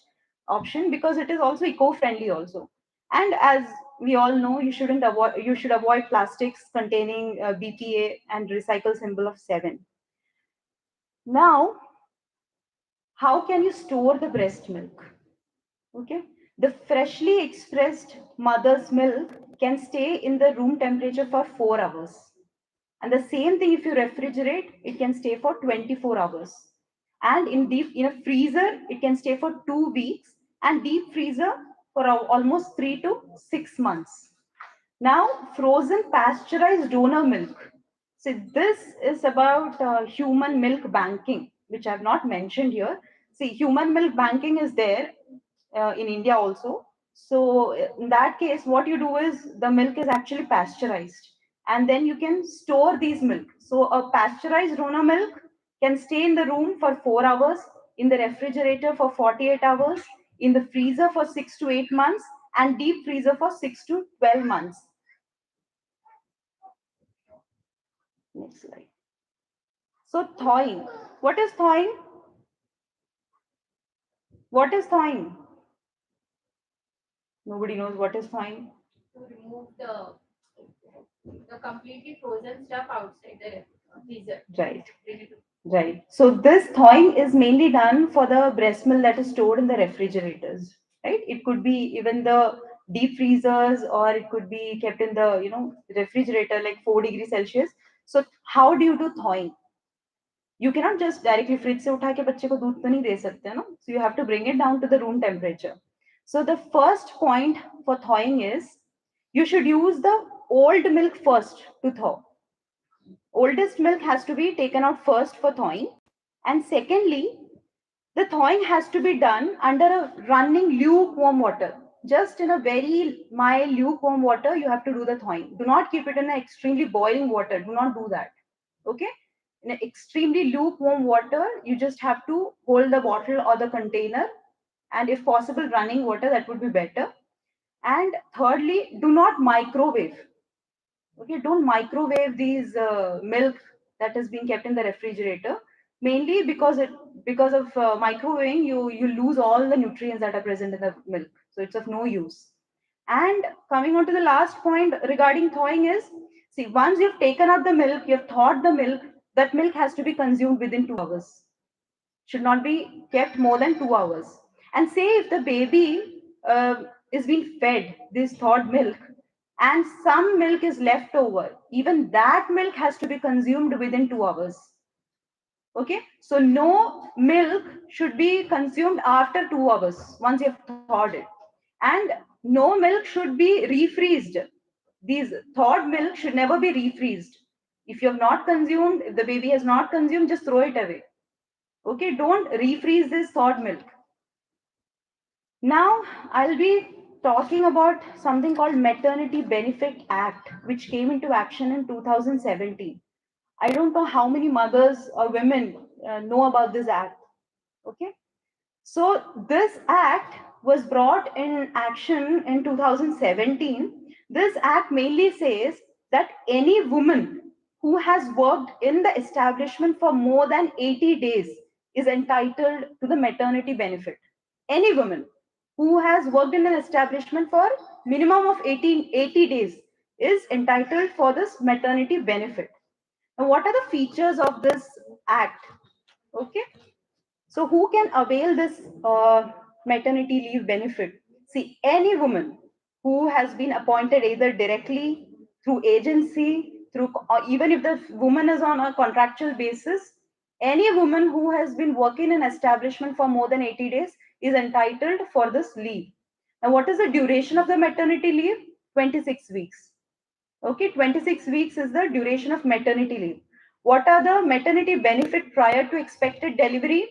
option, because it is also eco-friendly also. And as we all know, you should avoid plastics containing BPA and recycle symbol of 7. Now, how can you store the breast milk? Okay. The freshly expressed mother's milk can stay in the room temperature for 4 hours. And the same thing, if you refrigerate, it can stay for 24 hours. And in a freezer, it can stay for 2 weeks, and deep freezer for almost 3 to 6 months. Now, frozen pasteurized donor milk. So this is about human milk banking, which I've not mentioned here. See, human milk banking is there in India also. So in that case, what you do is the milk is actually pasteurized, and then you can store these milk. So a pasteurized donor milk can stay in the room for 4 hours, in the refrigerator for 48 hours, in the freezer for 6 to 8 months, and deep freezer for 6 to 12 months. Next slide. So thawing. What is thawing? What is thawing? Nobody knows what is thawing. To remove the completely frozen stuff outside the freezer. Right. Bring it to Right. So this thawing is mainly done for the breast milk that is stored in the refrigerators. Right. It could be even the deep freezers, or it could be kept in the refrigerator like 4 degrees Celsius. So how do you do thawing? You cannot just directly fridge से उठा के बच्चे को दूध तो नहीं दे सकते ना. So you have to bring it down to the room temperature. So the first point for thawing is you should use the old milk first to thaw. Oldest milk has to be taken out first for thawing. And secondly, the thawing has to be done under a running lukewarm water. Just in a very mild lukewarm water, you have to do the thawing. Do not keep it in an extremely boiling water. Do not do that. Okay? In an extremely lukewarm water, you just have to hold the bottle or the container, and if possible, running water, that would be better. And thirdly, do not microwave. Okay, don't microwave these milk that is being kept in the refrigerator, mainly because of microwaving, you lose all the nutrients that are present in the milk, so it's of no use. And coming on to the last point regarding thawing is, see, once you've taken out the milk, you've thawed the milk, that milk has to be consumed within 2 hours, should not be kept more than 2 hours. And say if the baby is being fed this thawed milk and some milk is left over, even that milk has to be consumed within 2 hours. Okay, so no milk should be consumed after 2 hours once you have thawed it. And no milk should be refreezed. These thawed milk should never be refreezed. If you have not consumed, if the baby has not consumed, just throw it away. Okay, don't refreeze this thawed milk. Now I'll be talking about something called Maternity Benefit Act, which came into action in 2017. I don't know how many mothers or women know about this act. Okay, so this act was brought in action in 2017. This act mainly says that any woman who has worked in the establishment for more than 80 days is entitled to the maternity benefit. Any woman who has worked in an establishment for minimum of 80 days is entitled for this maternity benefit. Now, what are the features of this act? Okay, so who can avail this maternity leave benefit? See, any woman who has been appointed either directly through agency, through, or even if the woman is on a contractual basis, any woman who has been working in establishment for more than 80 days is entitled for this leave. Now, what is the duration of the maternity leave? 26 weeks. Okay, 26 weeks is the duration of maternity leave. What are the maternity benefit prior to expected delivery?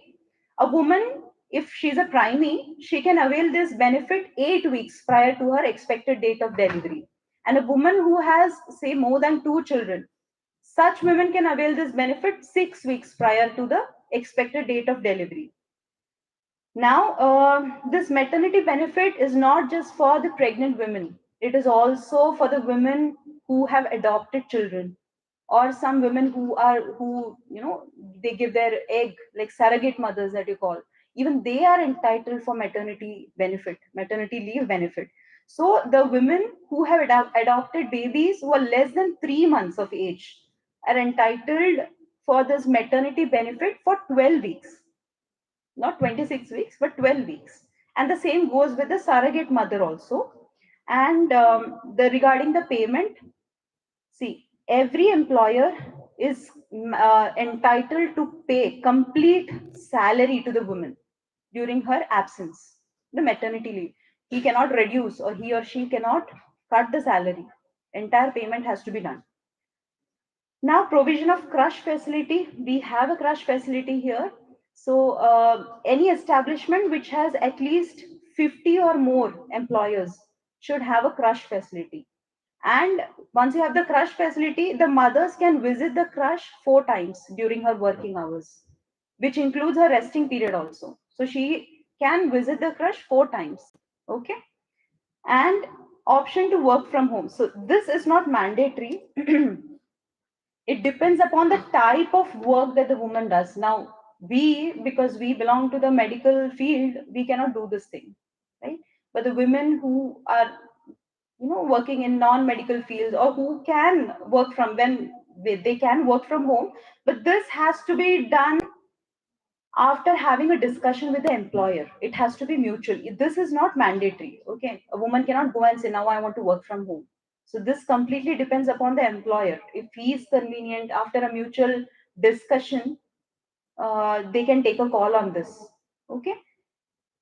A woman, if she's a primee, she can avail this benefit 8 weeks prior to her expected date of delivery. And a woman who has, say, more than 2 children, such women can avail this benefit 6 weeks prior to the expected date of delivery. Now, this maternity benefit is not just for the pregnant women. It is also for the women who have adopted children, or some women who they give their egg, like surrogate mothers that you call. Even they are entitled for maternity benefit, maternity leave benefit. So the women who have adopted babies who are less than 3 months of age are entitled for this maternity benefit for 12 weeks, not 26 weeks, but 12 weeks. And the same goes with the surrogate mother also. And the regarding the payment, see, every employer is entitled to pay complete salary to the woman during her absence, the maternity leave. he cannot reduce or he or she cannot cut the salary. Entire payment has to be done. Now, provision of crush facility. We have a crush facility here. So, any establishment which has at least 50 or more employers should have a crush facility. And once you have the crush facility, the mothers can visit the crush 4 times during her working hours, which includes her resting period also. So, she can visit the crush 4 times. Okay. And option to work from home. So, this is not mandatory. It depends upon the type of work that the woman does. Now, we, because we belong to the medical field, we cannot do this thing, right? But the women who are, working in non-medical fields, or who can work from when they can work from home, but this has to be done after having a discussion with the employer. It has to be mutual. This is not mandatory. Okay, a woman cannot go and say, now I want to work from home. So this completely depends upon the employer. If he is convenient, after a mutual discussion, they can take a call on this. Okay.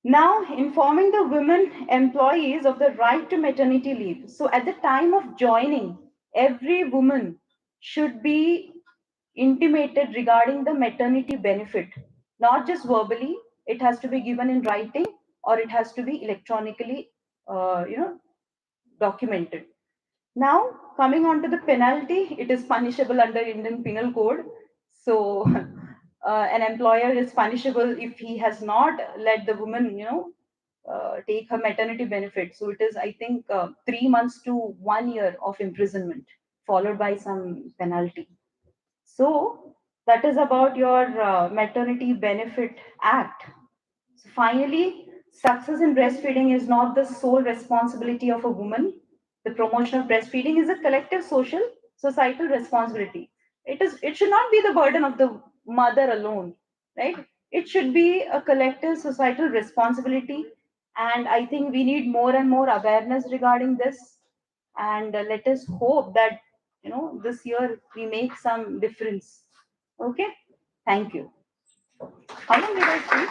Now, informing the women employees of the right to maternity leave. So, at the time of joining, every woman should be intimated regarding the maternity benefit, not just verbally. It has to be given in writing, or it has to be electronically, documented. Now, coming on to the penalty, it is punishable under Indian Penal Code. So, an employer is punishable if he has not let the woman, take her maternity benefit. So, it is, I think, 3 months to 1 year of imprisonment, followed by some penalty. So, that is about your Maternity Benefit Act. So finally, success in breastfeeding is not the sole responsibility of a woman. The promotion of breastfeeding is a collective social, societal responsibility. It should not be the burden of the mother alone, right? It should be a collective societal responsibility. And I think we need more and more awareness regarding this. And let us hope that this year we make some difference. Okay. Thank you. How long did I speak?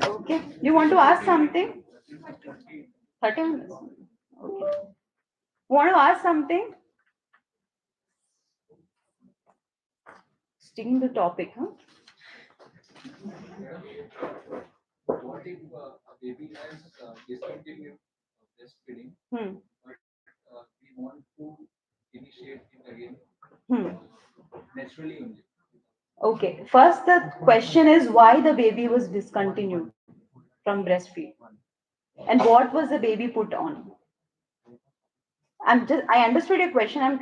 Okay. You want to ask something? 30 minutes. Okay. Want to ask something? Sticking to topic, huh? What if a baby has discontinued breastfeeding, Hmm. but we want to initiate it again Hmm. naturally only? Okay. First, the question is why the baby was discontinued from breastfeed, and what was the baby put on? I understood your question. I'm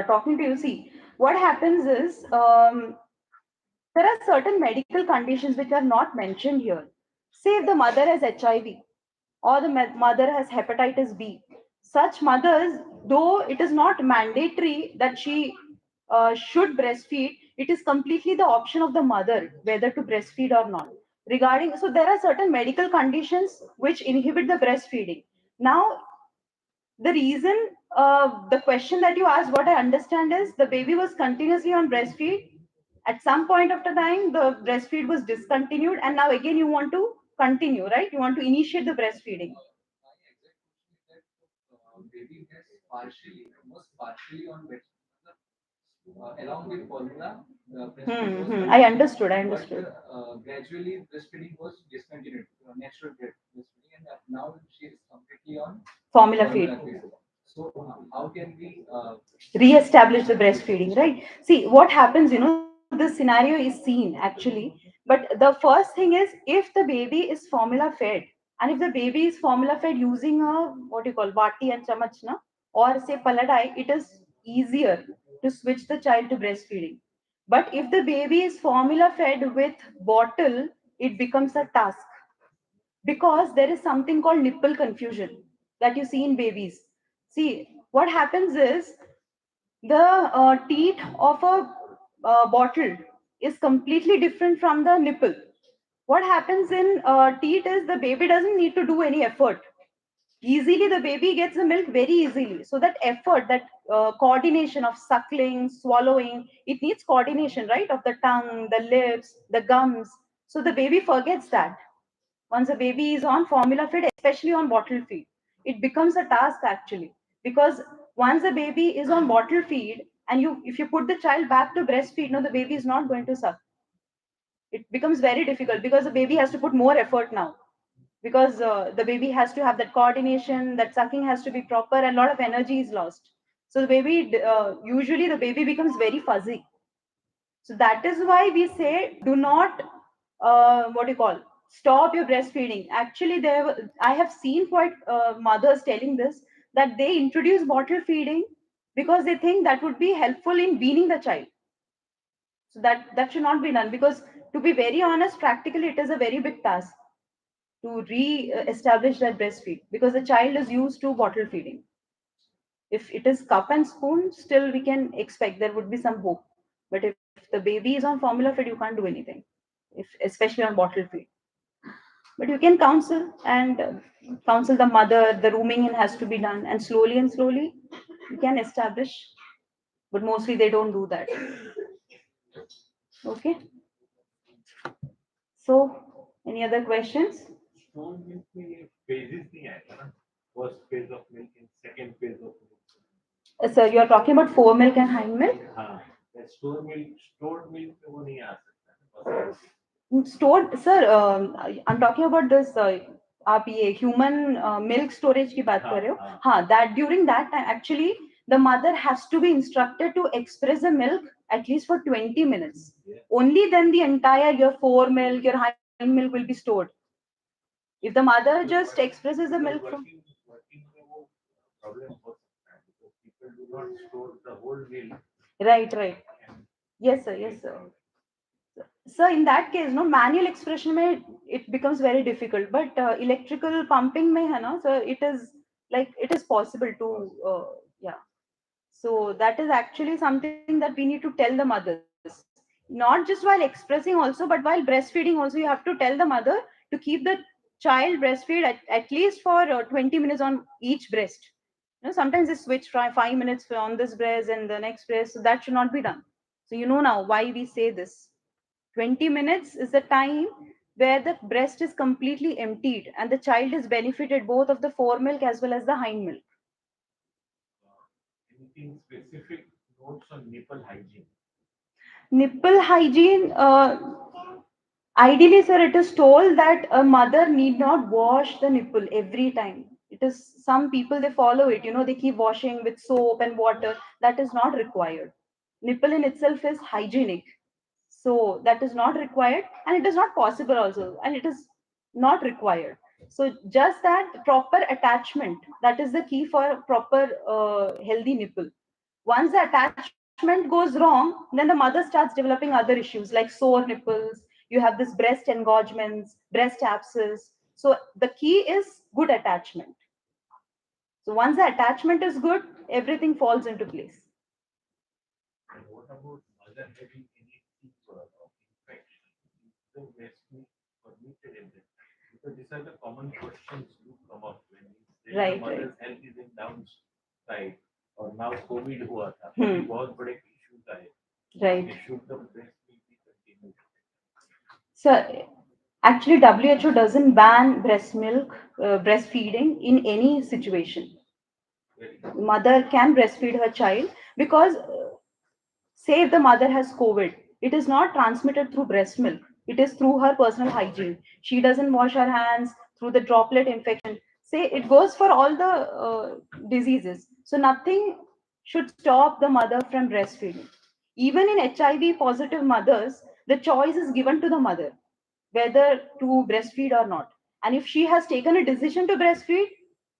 talking to you. See, what happens is there are certain medical conditions which are not mentioned here. Say if the mother has HIV, or the mother has hepatitis B. Such mothers, though it is not mandatory that she should breastfeed, it is completely the option of the mother whether to breastfeed or not. Regarding, so there are certain medical conditions which inhibit the breastfeeding. Now, the reason, the question that you asked, what I understand is the baby was continuously on breastfeed. At some point of the time, the breastfeed was discontinued, and now again you want to continue, right? You want to initiate the breastfeeding. My exact question is that baby has partially, almost partially on breast, along with formula, the breastfeed was I continued, understood. I but understood. gradually breastfeeding was discontinued, natural breastfeeding, and now she is completely on Formula feed. formula feed. So how can we Re-establish the breastfeeding, right? See, what happens, this scenario is seen actually, but the first thing is if the baby is formula fed, and if the baby is formula fed using a what you call vati and chamachna, or say paladai, it is easier to switch the child to breastfeeding. But if the baby is formula fed with bottle, it becomes a task, because there is something called nipple confusion that you see in babies. See, what happens is the teat of a bottle is completely different from the nipple. What happens in teat is the baby doesn't need to do any effort. easily the baby gets the milk very easily. So that effort, that coordination of suckling, swallowing, it needs coordination, right, of the tongue, the lips, the gums. So the baby forgets that. Once a baby is on formula feed, especially on bottle feed, it becomes a task actually. Because once the baby is on bottle feed, and you if you put the child back to breastfeed, no, the baby is not going to suck. It becomes very difficult because the baby has to put more effort now, because the baby has to have that coordination, that sucking has to be proper, and a lot of energy is lost. So the baby, usually the baby becomes very fuzzy. So that is why we say, do not, what do you call, stop your breastfeeding. Actually, I have seen quite mothers telling this, that they introduce bottle feeding because they think that would be helpful in weaning the child. So that should not be done, because to be very honest, practically it is a very big task to re-establish that breastfeed, because the child is used to bottle feeding. If it is cup and spoon, still we can expect there would be some hope. But if the baby is on formula feed, you can't do anything, if especially on bottle feed. But you can counsel, and counsel the mother. The rooming in has to be done, and slowly you can establish. But mostly they don't do that. Okay. So, any other questions? Stored milk में phases नहीं आएगा ना. First phase of milk and second phase of milk. Sir, you are talking about foremilk and hindmilk. हाँ. Stored milk में वो नहीं आ सकता है. Stored, sir, I'm talking about this. आप ये ह्यूमन मिल्क स्टोरेज की बात कर रहे हो. हाँ, that during that time actually the mother has to be instructed to express the milk at least for 20 minutes. Only then the entire your fore milk, your hind milk will be stored. If the mother just expresses the milk from Working में वो problem हो सकता है because people do not store the whole milk. right. Yes sir, yes sir. So in that case, no, manual expression में it becomes very difficult. But electrical pumping में है ना, so it is like it is possible to yeah. So that is actually something that we need to tell the mothers, not just while expressing also, but while breastfeeding also. You have to tell the mother to keep the child breastfeed at least for 20 minutes on each breast. You know, sometimes they switch 5 minutes on this breast and the next breast, so that should not be done. So you know now why we say this. 20 minutes is the time where the breast is completely emptied and the child is benefited both of the fore milk as well as the hind milk. Anything specific notes on nipple hygiene? Nipple hygiene, ideally, sir, it is told that a mother need not wash the nipple every time. It is some people they follow it, they keep washing with soap and water. That is not required. Nipple in itself is hygienic. So that is not required, and it is not possible also, and it is not required. So just that proper attachment, that is the key for proper healthy nipple. Once the attachment goes wrong, then the mother starts developing other issues like sore nipples. You have this breast engorgements, breast abscess. So the key is good attachment. So once the attachment is good, everything falls into place. And what about mother having any fever or infection? Is the breast milk permitted in this? Because these are the common questions do come up when we say Right, the mother's health is in downside or now COVID हुआ था. अभी बहुत बड़े issues आए. Right. Should the breast milk be continued? So actually, WHO doesn't ban breast milk, breastfeeding in any situation. Mother can breastfeed her child because, say, if the mother has COVID, it is not transmitted through breast milk. It is through her personal hygiene. She doesn't wash her hands through the droplet infection. Say it goes for all the diseases. So nothing should stop the mother from breastfeeding. Even in HIV positive mothers, the choice is given to the mother whether to breastfeed or not. And if she has taken a decision to breastfeed,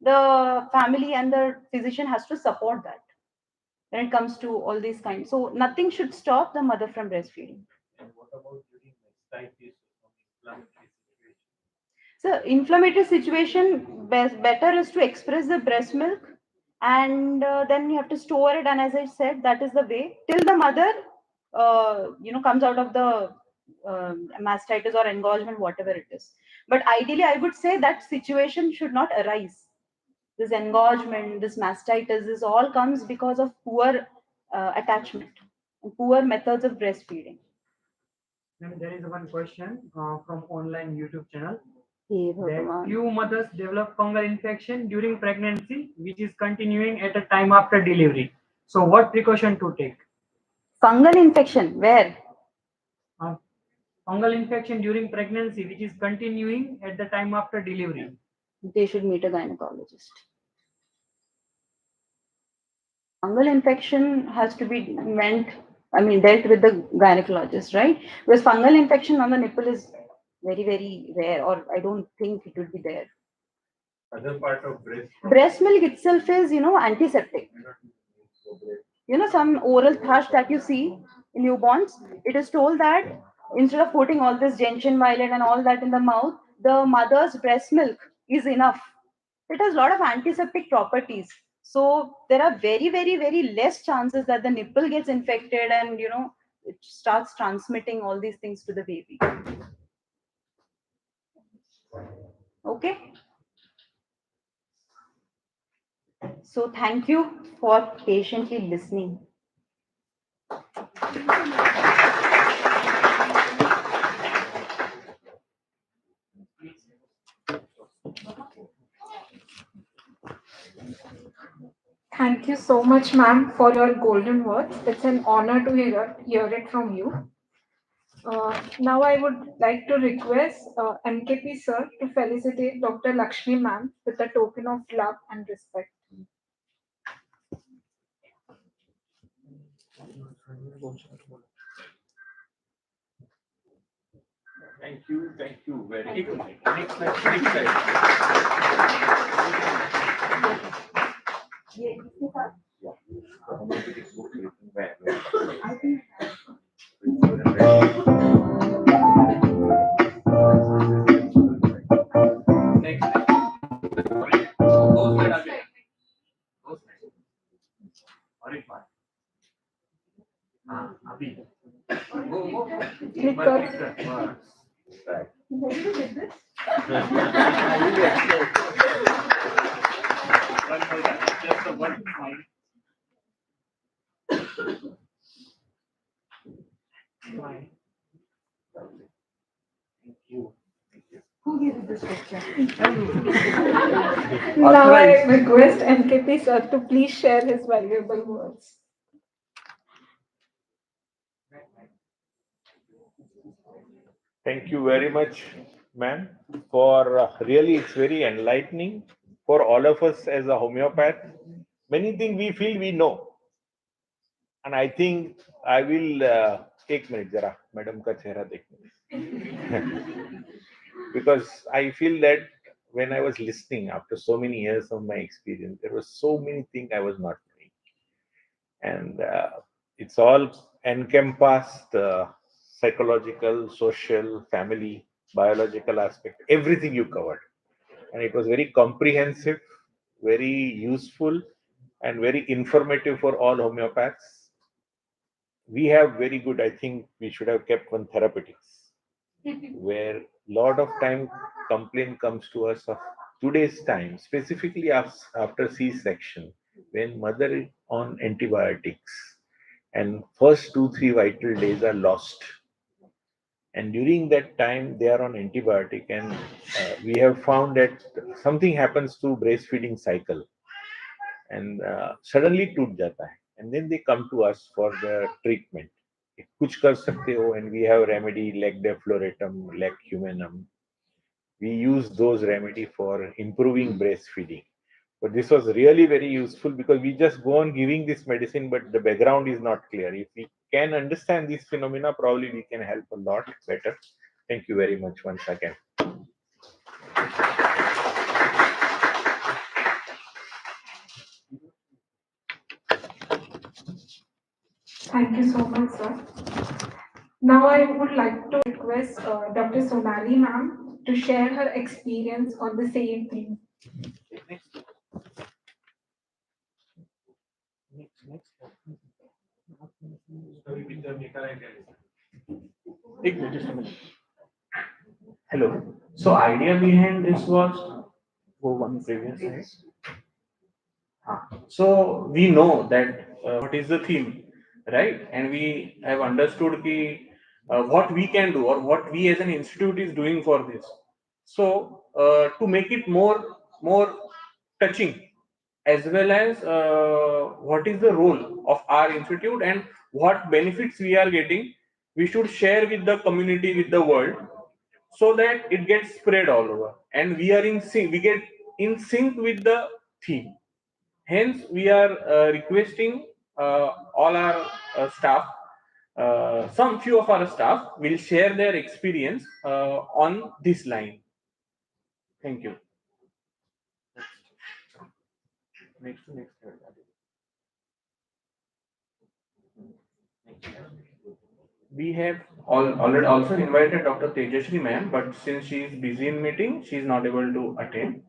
the family and the physician has to support that when it comes to all these kinds. So nothing should stop the mother from breastfeeding. And what about during mastitis or inflammatory situation? So inflammatory situation, better is to express the breast milk, and then you have to store it. And as I said, that is the way till the mother, comes out of the mastitis or engorgement, whatever it is. But ideally, I would say that situation should not arise. this engorgement, this mastitis, this all comes because of poor attachment and poor methods of breastfeeding. There is one question from online YouTube channel Hey, that Bhagavan. few mothers develop fungal infection during pregnancy, which is continuing at a time after delivery. So, what precaution to take? Fungal infection, where? Uh, Fungal infection during pregnancy, which is continuing at the time after delivery. They should meet a gynecologist. Fungal infection has to be dealt with the gynecologist, right? Because fungal infection on the nipple is very, very rare, or I don't think it would be there. Other part of breast. Breast milk itself is, antiseptic. Some oral thrush that you see in newborns, it is told that instead of putting all this gentian violet and all that in the mouth, the mother's breast milk is enough. It has a lot of antiseptic properties. So there are very, very, very less chances that the nipple gets infected and, it starts transmitting all these things to the baby. Okay. So thank you for patiently listening. Thank you so much, ma'am, for your golden words. It's an honor to hear it from you. Now I would like to request MKP sir to felicitate Dr. Lakshmi ma'am with a token of love and respect. Thank you very much. Next slide. Next. Those that are those Orange part. Abhi. Go. Click But on- Right. Just the one slide. Thank you. Who gave you this picture? Now I request MKP sir to please share his valuable words. Thank you very much, ma'am, for really it's very enlightening for all of us as a homeopath. Many things we feel we know. And I think I will take minute, jara, madam ka chehra dekhne. Because I feel that when I was listening after so many years of my experience, there were so many things I was not knowing. And it's all encompassed psychological, social, family, biological aspect, everything you covered. And it was very comprehensive, very useful, and very informative for all homeopaths. We have very good, I think we should have kept one therapeutics, where lot of time complaint comes to us of today's time, specifically after C-section, when mother is on antibiotics and first 2-3 vital days are lost. And during that time, they are on antibiotic, and we have found that something happens to breastfeeding cycle, and suddenly टूट जाता है, and then they come to us for the treatment. कुछ कर सकते हो, and we have remedy like defloratum, like humanum. We use those remedy for improving breastfeeding. But this was really very useful because we just go on giving this medicine, but the background is not clear. If we can understand these phenomena, probably we can help a lot better. Thank you very much once again. Thank you so much, sir. Now I would like to request Dr. Sonali ma'am to share her experience on the same theme. एक minute, just a minute. Hello. So idea behind this was one previous slide. So we know that what is the theme, right? And we have understood what we can do or what we as an institute is doing for this. So to make it more touching, as well as what is the role of our institute and what benefits we are getting, we should share with the community, with the world, so that it gets spread all over and we are in sync, we get in sync with the theme. Hence, we are requesting all our staff, some few of our staff will share their experience on this line. Thank you. Next. We have already also invited Dr. Tejashri ma'am, but since she is busy in meeting, she is not able to attend.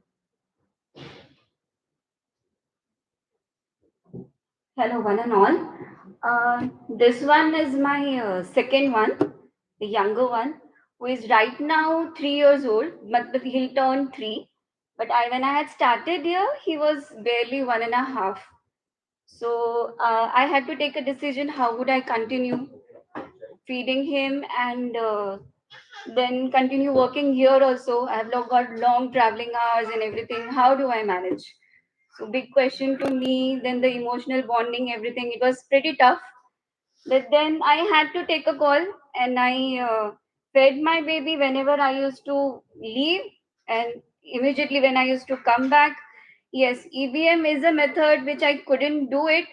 Hello, one and all. This one is my second one, the younger one, who is right now 3 years old, but he'll turn three. But when I had started here, he was barely 1.5. So I had to take a decision how would I continue feeding him and then continue working here also. I've got long traveling hours and everything. How do I manage? So big question to me. Then the emotional bonding, everything. It was pretty tough. But then I had to take a call and I fed my baby whenever I used to leave and immediately when I used to come back. Yes, EVM is a method which I couldn't do it,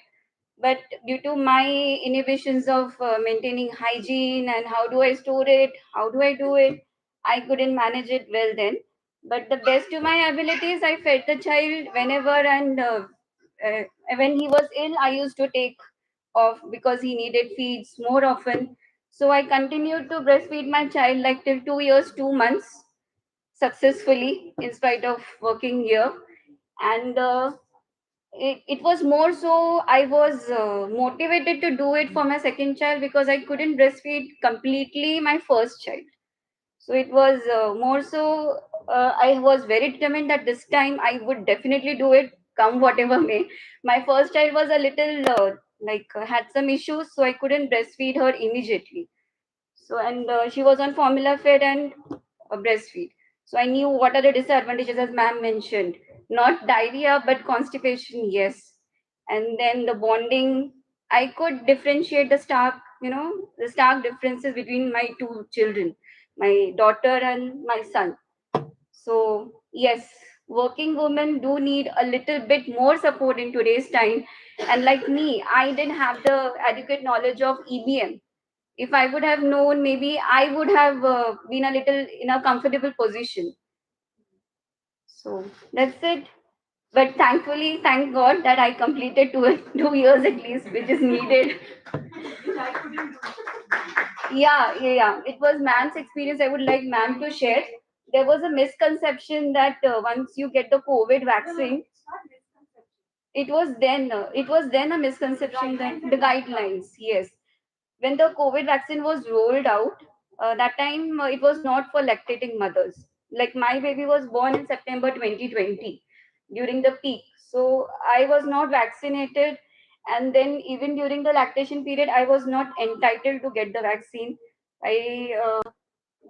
but due to my inhibitions of maintaining hygiene and how do I store it, how do I do it, I couldn't manage it well then. But the best to my abilities, I fed the child whenever and uh, when he was ill, I used to take off because he needed feeds more often. So I continued to breastfeed my child like till 2 years, 2 months successfully in spite of working here. And it was more so I was motivated to do it for my second child because I couldn't breastfeed completely my first child. So it was more so I was very determined that this time I would definitely do it, come whatever may. My first child was a little had some issues, so I couldn't breastfeed her immediately. So and she was on formula fed and breastfeed. So I knew what are the disadvantages, as ma'am mentioned. Not diarrhea, but constipation, yes. And then the bonding, I could differentiate the stark differences between my two children, my daughter and my son. So, yes, working women do need a little bit more support in today's time. And like me, I didn't have the adequate knowledge of EBM. If I would have known, maybe I would have been a little in a comfortable position. So that's it. But thankfully, thank God that I completed 2 years at least, which is needed. Yeah. It was ma'am's experience. I would like ma'am to share. There was a misconception that once you get the COVID vaccine, it was then a misconception that the guidelines, yes, when the COVID vaccine was rolled out, that time it was not for lactating mothers. Like my baby was born in September 2020 during the peak. So I was not vaccinated. And then even during the lactation period, I was not entitled to get the vaccine.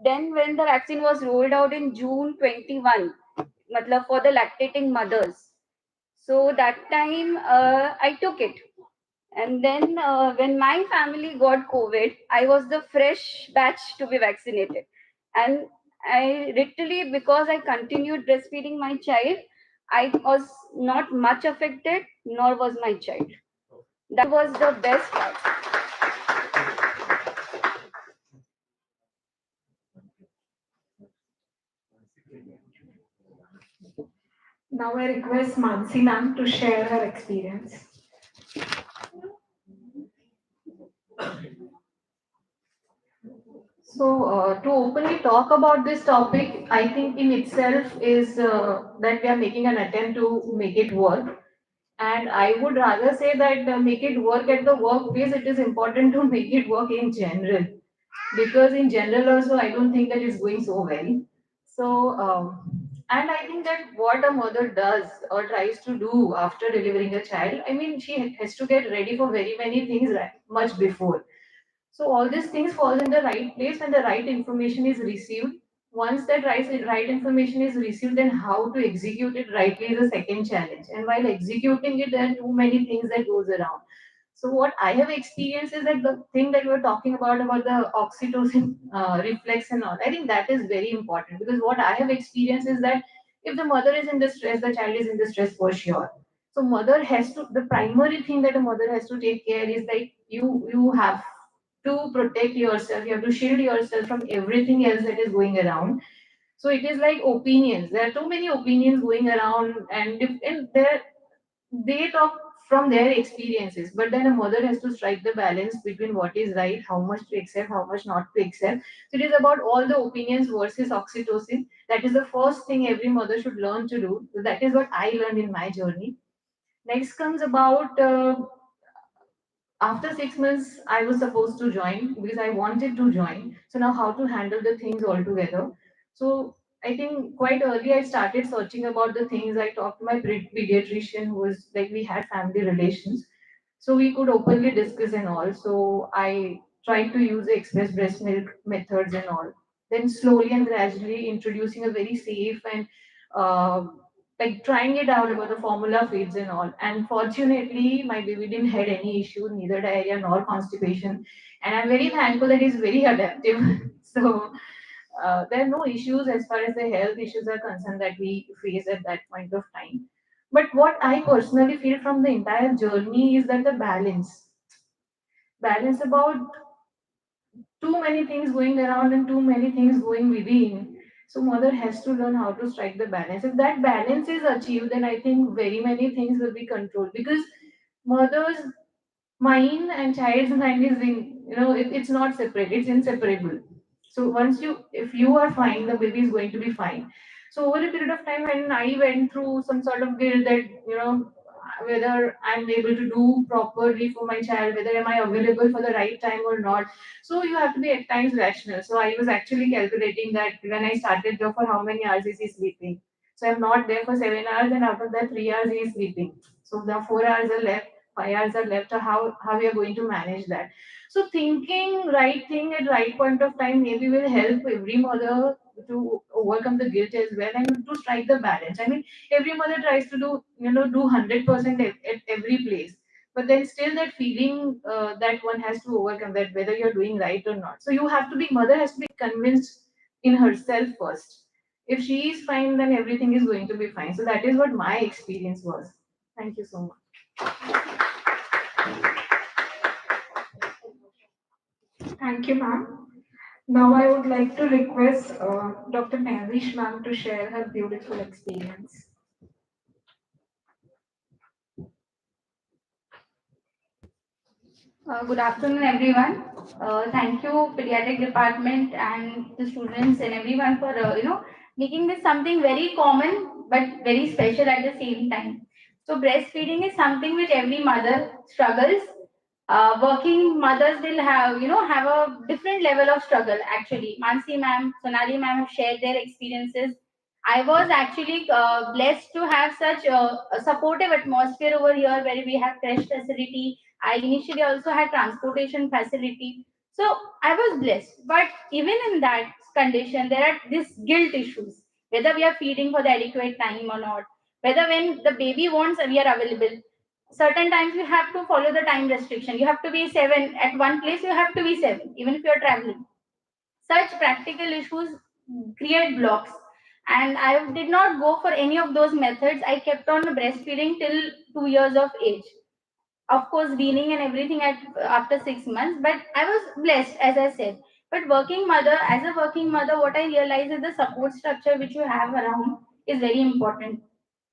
Then when the vaccine was rolled out in June 21, matlab for the lactating mothers. So that time I took it, and then when my family got COVID, I was the fresh batch to be vaccinated. And I literally, because I continued breastfeeding my child, I was not much affected, nor was my child. That was the best part. Now I request Mansi ma'am to share her experience. So, to openly talk about this topic, I think in itself is that we are making an attempt to make it work. And I would rather say that make it work at the workplace, it is important to make it work in general. Because in general, also, I don't think that it's going so well. So, And I think that what a mother does or tries to do after delivering a child, I mean, she has to get ready for very many things much before. So all these things fall in the right place when the right information is received. Once that right information is received, then how to execute it rightly is a second challenge. And while executing it, there are too many things that goes around. So what I have experienced is that the thing that we are talking about the oxytocin reflex and all, I think that is very important because what I have experienced is that if the mother is in distress, the child is in distress for sure. So mother has to, the primary thing that a mother has to take care is like you have to protect yourself, you have to shield yourself from everything else that is going around. So it is like opinions. There are too many opinions going around, and they talk from their experiences. But then a mother has to strike the balance between what is right, how much to accept, how much not to accept. So it is about all the opinions versus oxytocin. That is the first thing every mother should learn to do. So that is what I learned in my journey. Next comes about after 6 months, I was supposed to join because I wanted to join. So now how to handle the things all together. So I think quite early I started searching about the things. I talked to my pediatrician who was like we had family relations. So we could openly discuss and all. So I tried to use the express breast milk methods and all. Then slowly and gradually introducing a very safe and uh, like trying it out about the formula feeds and all. And fortunately, my baby didn't had any issue, neither diarrhea nor constipation. And I'm very thankful that he's very adaptive. So there are no issues as far as the health issues are concerned that we face at that point of time. But what I personally feel from the entire journey is that the balance about too many things going around and too many things going within. So mother has to learn how to strike the balance. If that balance is achieved, then I think very many things will be controlled because mother's mind and child's mind is in, it's not separate, it's inseparable. So once you, if you are fine, the baby is going to be fine. So over a period of time, when I went through some sort of guilt that, whether I'm able to do properly for my child, whether am I available for the right time or not. So you have to be at times rational. So I was actually calculating that when I started job, for how many hours is he sleeping. So I'm not there for 7 hours, and out of that 3 hours he is sleeping. So the 4 hours are left, 5 hours are left. Or how we are going to manage that. So thinking right thing at right point of time maybe will help every mother to overcome the guilt as well and to strike the balance. I mean, every mother tries to do 100% at every place, but then still that feeling that one has to overcome that whether you're doing right or not. So you have to be, mother has to be convinced in herself first. If she is fine, then everything is going to be fine. So that is what my experience was. Thank you so much. Thank you, ma'am. Now I would like to request Dr. Navish ma'am to share her beautiful experience. Good afternoon, everyone. Thank you, pediatric department and the students and everyone for making this something very common but very special at the same time. So breastfeeding is something which every mother struggles. Working mothers will have a different level of struggle. Actually, Mansi ma'am, Sonali ma'am have shared their experiences. I was actually blessed to have such a supportive atmosphere over here where we have creche facility. I initially also had transportation facility. So I was blessed. But even in that condition, there are these guilt issues, whether we are feeding for the adequate time or not, whether when the baby wants, we are available. Certain times you have to follow the time restriction. You have to be 7 at one place, you have to be 7, even if you are traveling. Such practical issues create blocks. And I did not go for any of those methods. I kept on breastfeeding till 2 years of age, of course weaning and everything at after 6 months, but I was blessed, as I said. But working mother, as a working mother, what I realized is the support structure which you have around is very important.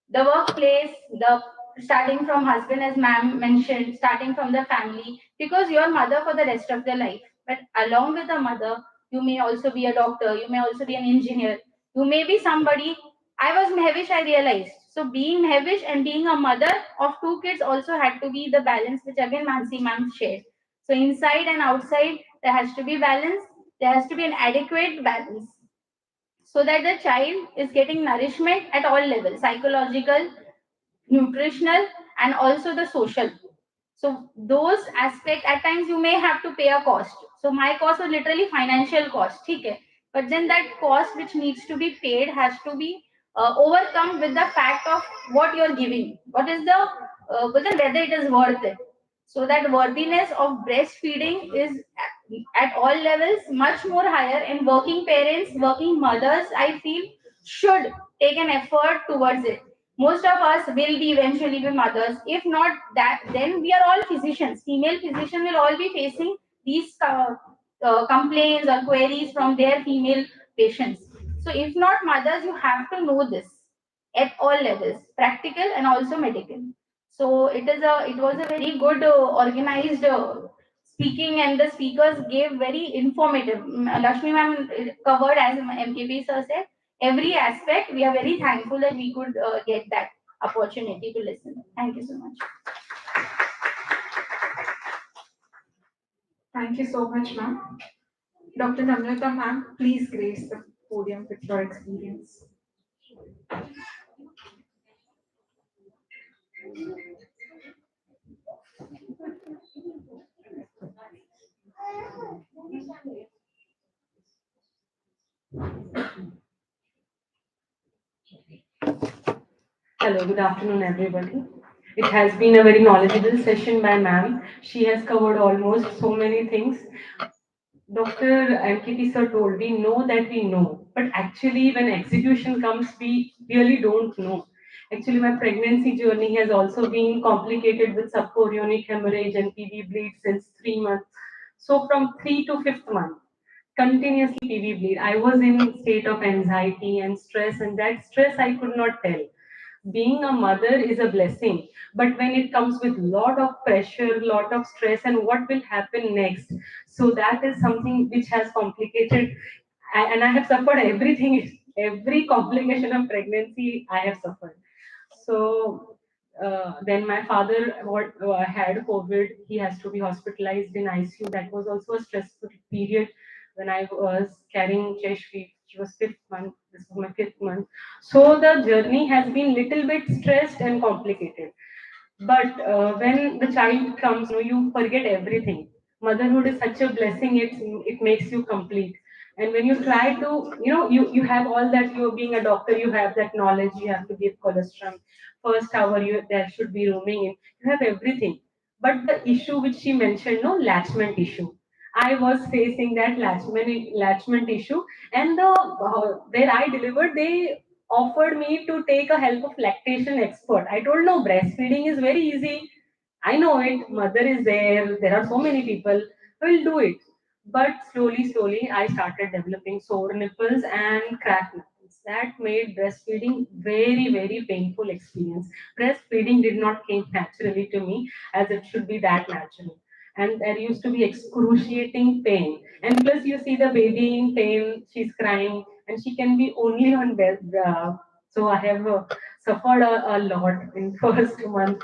The workplace, the starting from husband, as ma'am mentioned, starting from the family, because you're mother for the rest of their life. But along with the mother, you may also be a doctor, you may also be an engineer, you may be somebody. I was Mhevish, I realized. So being Mhevish and being a mother of two kids also had to be the balance, which again Mansi ma'am shared. So inside and outside, there has to be balance. There has to be an adequate balance. so that the child is getting nourishment at all levels, psychological, nutritional, and also the social. So those aspects, at times you may have to pay a cost. So my cost was literally financial cost, okay? But then that cost which needs to be paid has to be overcome with the fact of what you're giving. What is the, but then whether it is worth it. So that worthiness of breastfeeding is at all levels much more higher, and working parents, working mothers, I feel, should take an effort towards it. Most of us will be eventually be mothers. If not that, then we are all physicians. Female physicians will all be facing these complaints or queries from their female patients. So if not mothers, you have to know this at all levels, practical and also medical. So it was a very good organized speaking, and the speakers gave very informative. Lakshmi ma'am covered, as MKP sir said, every aspect. We are very thankful that we could get that opportunity to listen. Thank you so much. Thank you so much, ma'am. Dr. Namrata, ma'am, please grace the podium with your experience. Hello, good afternoon, everybody. It has been a very knowledgeable session by ma'am. She has covered almost so many things. Dr. MKT sir told, we know that we know, but actually, when execution comes, we really don't know. Actually, my pregnancy journey has also been complicated with subchorionic hemorrhage and PV bleed since 3 months. So, from 3 to 5th month, continuously PV bleed. I was in state of anxiety and stress, and that stress I could not tell. Being a mother is a blessing, but when it comes with lot of pressure, lot of stress, and what will happen next, so that is something which has complicated. And I have suffered everything. Every complication of pregnancy I have suffered. So then my father had COVID. He has to be hospitalized in ICU. That was also a stressful period when I was carrying chest feed. It was 5th month. This was my 5th month. So the journey has been little bit stressed and complicated. But when the child comes, you forget everything. Motherhood is such a blessing. It makes you complete. And when you try to, you have all that. You being a doctor, you have that knowledge. You have to give colostrum. First hour, you there should be roaming in. You have everything. But the issue which she mentioned, no latchment issue. I was facing that latchment issue, and the where I delivered, they offered me to take a help of lactation expert. I told no, breastfeeding is very easy. I know it. Mother is there. There are so many people. I will do it. But slowly, I started developing sore nipples and cracked nipples. That made breastfeeding very painful experience. Breastfeeding did not came naturally to me as it should be that natural. And there used to be excruciating pain. And plus, you see the baby in pain, she's crying, and she can be only on bed. So I have suffered a lot in first month.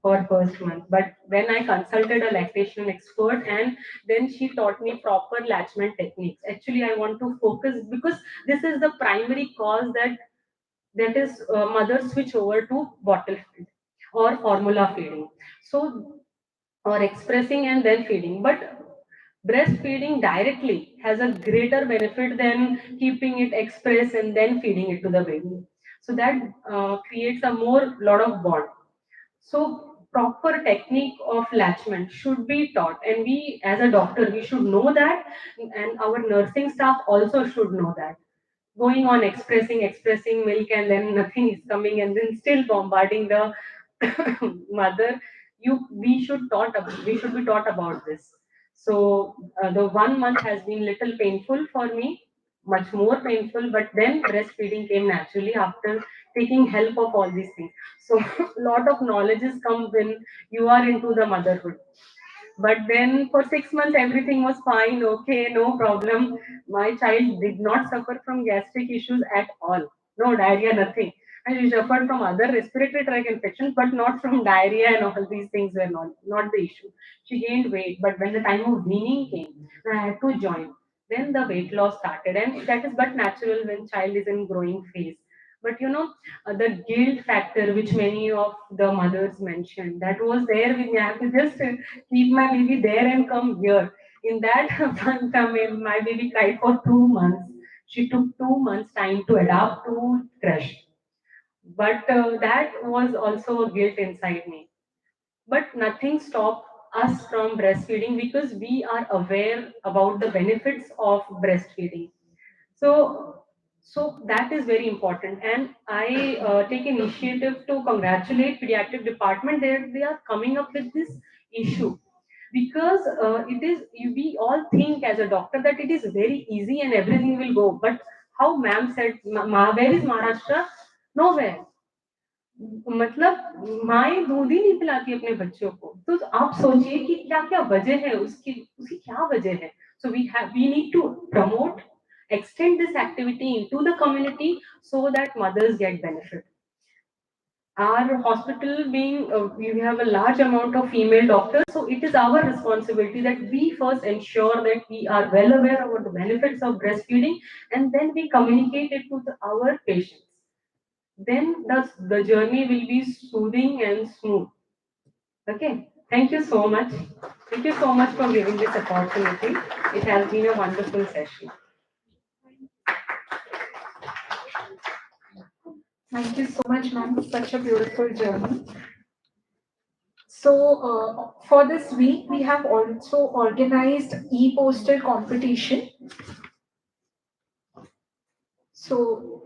But when I consulted a lactation expert, and then she taught me proper latchment techniques. Actually, I want to focus because this is the primary cause that is mothers switch over to bottle feed or formula feeding. So or expressing and then feeding. But breastfeeding directly has a greater benefit than keeping it express and then feeding it to the baby. So that creates a more lot of bond. So proper technique of latchment should be taught, and we as a doctor we should know that, and our nursing staff also should know that. Going on expressing milk, and then nothing is coming, and then still bombarding the mother. We should be taught about this. So the 1 month has been little painful for me, much more painful, but then breastfeeding came naturally after taking help of all these things. So lot of knowledges come when you are into the motherhood. But then for 6 months, everything was fine, okay, no problem. My child did not suffer from gastric issues at all. No diarrhea, nothing. And she suffered from other respiratory tract infections, but not from diarrhea, and all these things were not the issue. She gained weight, but when the time of weaning came, I had to join. Then the weight loss started, and that is but natural when child is in growing phase. But the guilt factor which many of the mothers mentioned, that was there with me. I have to just keep my baby there and come here. In that fun time, my baby cried for 2 months. She took 2 months time to adapt to crush. But that was also a guilt inside me. But nothing stopped us from breastfeeding because we are aware about the benefits of breastfeeding. So so that is very important, and I take initiative to congratulate pediatric department that they are coming up with this issue, because it is, we all think as a doctor that it is very easy and everything will go, but how ma'am said, where is Maharashtra? Nowhere. मतलब माएँ दूध ही नहीं पिलाती अपने बच्चों को, तो आप सोचिए कि क्या क्या वजह है उसकी, उसकी क्या वजह है. So we need to promote, extend this activity into the community so that mothers get benefit. Our hospital being, we have a large amount of female doctors, so it is our responsibility that we first ensure that we are well aware about the benefits of breastfeeding, and then we communicate it to our patients. Then the journey will be soothing and smooth. Okay, thank you so much. Thank you so much for giving this opportunity. It has been a wonderful session. Thank you so much, ma'am. Such a beautiful journey. So, for this week, we have also organized e-poster competition. So,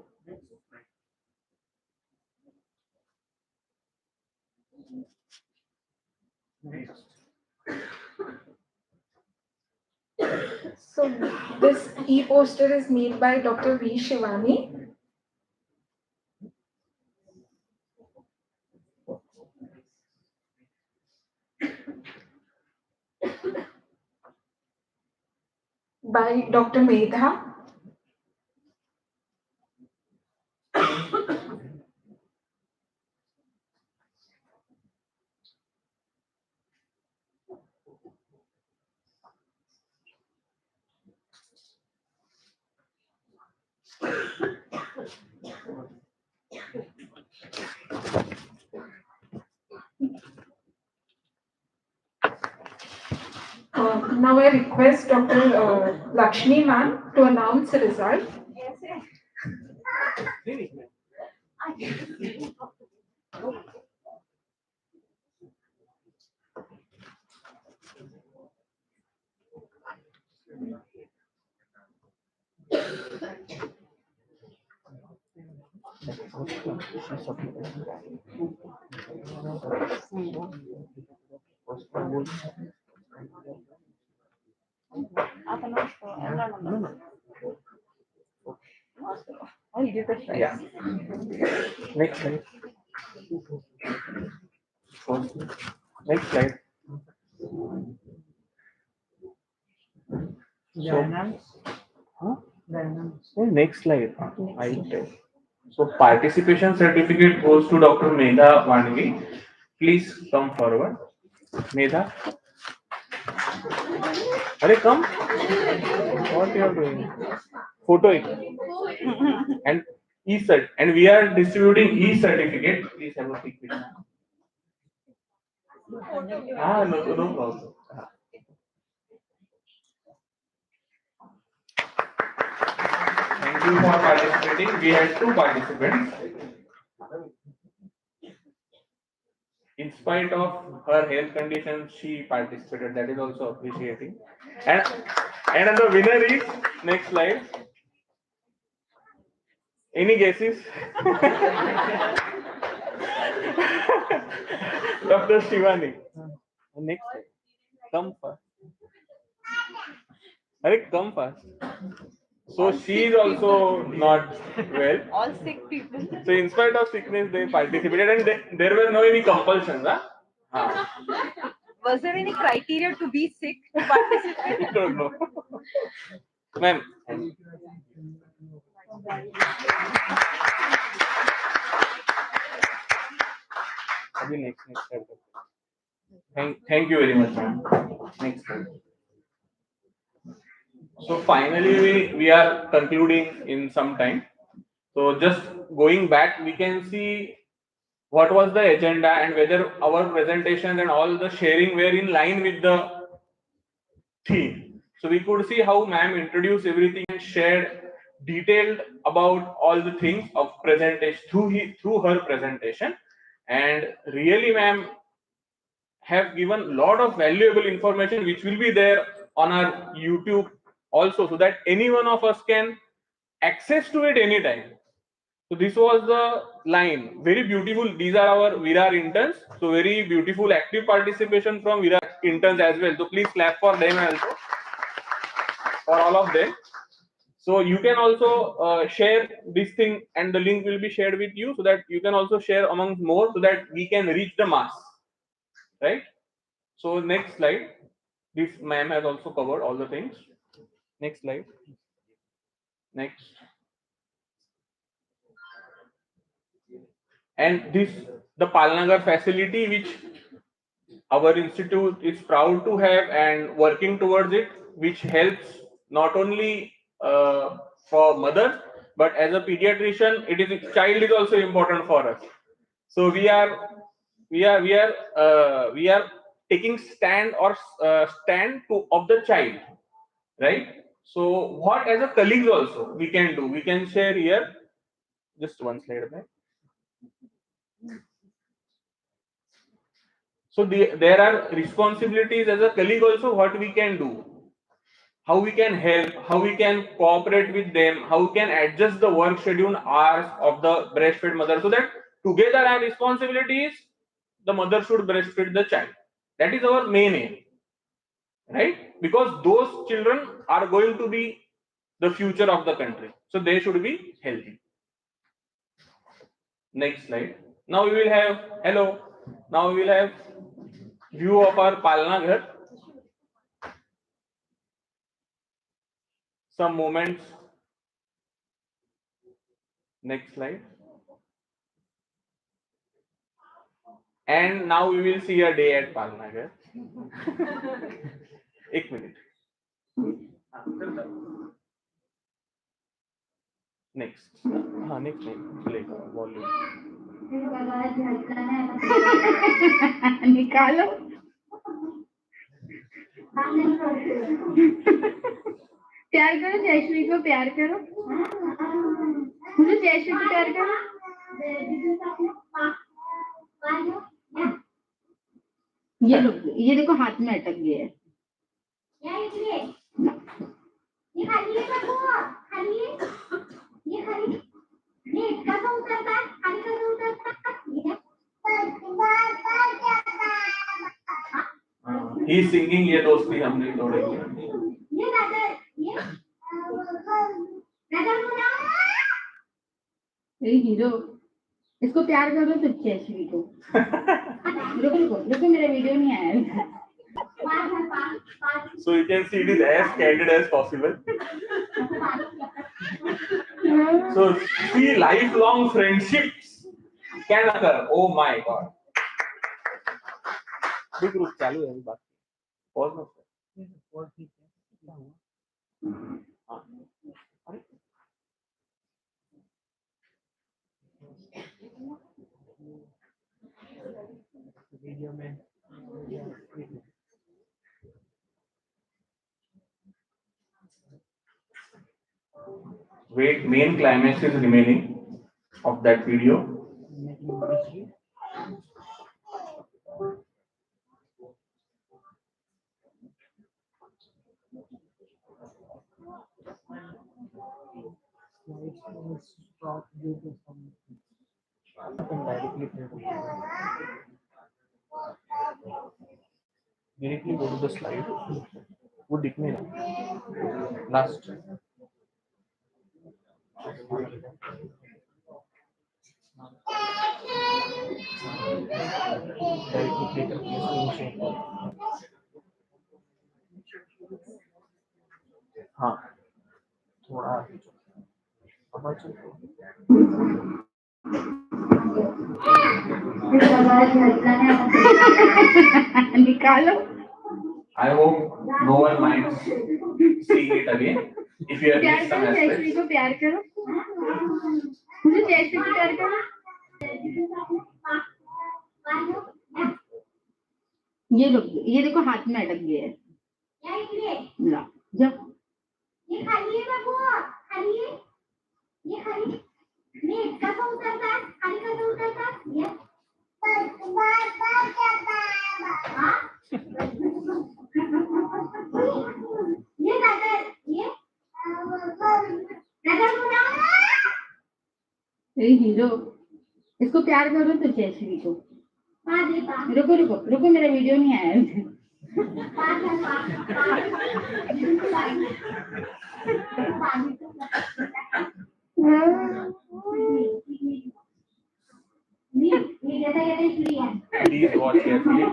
so this e-poster is made by Dr. V. Shivani. By Dr. Medha. Now I request Dr. Lakshmi ma'am to announce the result. I'll give it a try. Yeah. Next slide. Next slide. Huh? Next slide. I will tell. So participation certificate goes to Dr. Medha Vandvi. Please come forward. Medha. Are come? What you are doing? Photo and e-cert, and we are distributing e-certificate. Please have a quick video. No problem. Thank you for participating. We had 2 participants. In spite of her health conditions, she participated. That is also appreciating. And the winner is, next slide. Any guesses? Dr. Shivani. Next slide. Come fast. Come fast. So she is also not well. All sick people. So in spite of sickness, they participated, and there were no any compulsions. Huh? Was there any criteria to be sick to participate? I don't know. Ma'am. Next slide. Thank you very much, ma'am. Next slide. So finally, we are concluding in some time. So just going back, we can see what was the agenda and whether our presentations and all the sharing were in line with the theme. So we could see how ma'am introduced everything and shared detailed about all the things of presentation through her presentation. And really, ma'am have given lot of valuable information which will be there on our YouTube also, so that any one of us can access to it anytime. So this was the line. Very beautiful. These are our Virar interns. So very beautiful active participation from Virar interns as well. So please clap for them also, for all of them. So you can also share this thing, and the link will be shared with you, so that you can also share amongst more, so that we can reach the mass, right? So next slide. This ma'am has also covered all the things. Next slide. Next. And this, the Palnagar facility, which our institute is proud to have and working towards it, which helps not only for mothers, but as a pediatrician, it is child is also important for us. So we are taking stand or stand to of the child, right? So what as a colleagues also we can do, we can share here. Just one slide back. So there are responsibilities as a colleague also, what we can do, how we can help, how we can cooperate with them, how we can adjust the work schedule hours of the breastfed mother, so that together our responsibility is the mother should breastfeed the child. That is our main aim, right? Because those children are going to be the future of the country, so they should be healthy. Next slide. Now we will have hello. Now we will have view of our Palna Ghar. Some moments. Next slide. And now we will see a day at Palna Ghar. एक minute. Next. हाँ next time play volume. निकालो प्यार करो जयश्री को प्यार करो मुझे जयश्री को प्यार करो ये देखो हाथ में अटक गया है ये खाली है खाली है ये खाली ये कैसा उतरता है खाली कैसे उतरता He is singing ये दोस्ती हमने तोड़ेंगे. ये नजर ए हीरो इसको प्यार करो तो जयश्री को रुको मेरा वीडियो नहीं आया So you can see it is as candid as possible. So see, lifelong friendships can occur. Oh my God. Big group चालू है बात. Pause मत कर. वीडियो में Wait, main climax is remaining of that video. Directly go to the slide. वो दिखने लगा. Last. Directly click करके हाँ थोड़ा निकालो I hope no one minds seeing it again. If you have प्यार missed some करो जयश्री aspects. को प्यार करो मुझे जयश्री को प्यार करो ये लो ये देखो हाथ में अटक गया है ला जा ये खाली है बाबू खाली है ये खाली नहीं कैसा उतरता है खाली कैसे उतरता है ये बार बार करता है हाँ ये दादा ये दादा बुलाओ ए हीरो इसको प्यार करो तो जयश्री को रुको रुको रुको मेरा वीडियो नहीं आया है Please watch carefully.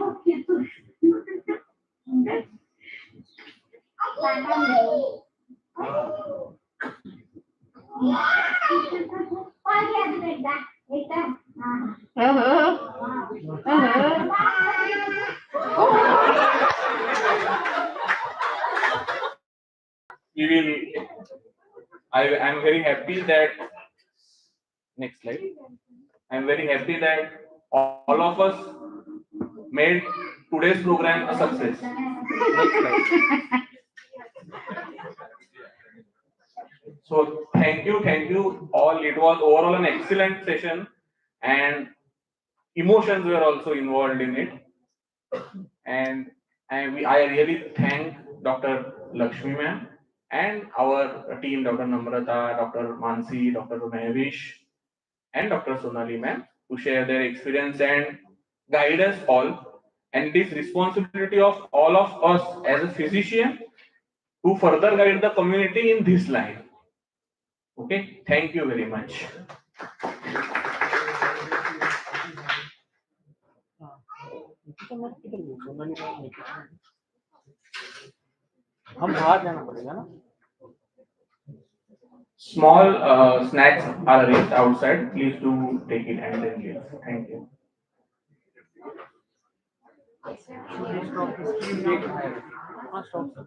We will. I'm very happy that. Next slide. I'm very happy that all of us made today's program a success. Next slide. So thank you all. It was overall an excellent session, and emotions were also involved in it. And I really thank Dr. Lakshmi ma'am and our team, Dr. Namrata, Dr. Mansi, Dr. Mahesh, and Dr. Sonali ma'am, to share their experience and guide us all. And it is responsibility of all of us as a physician to further guide the community in this line. Okay, thank you very much. हम बाहर जाना पड़ेगा ना Small snacks are arranged outside. Please do take it and then leave. Thank you. stop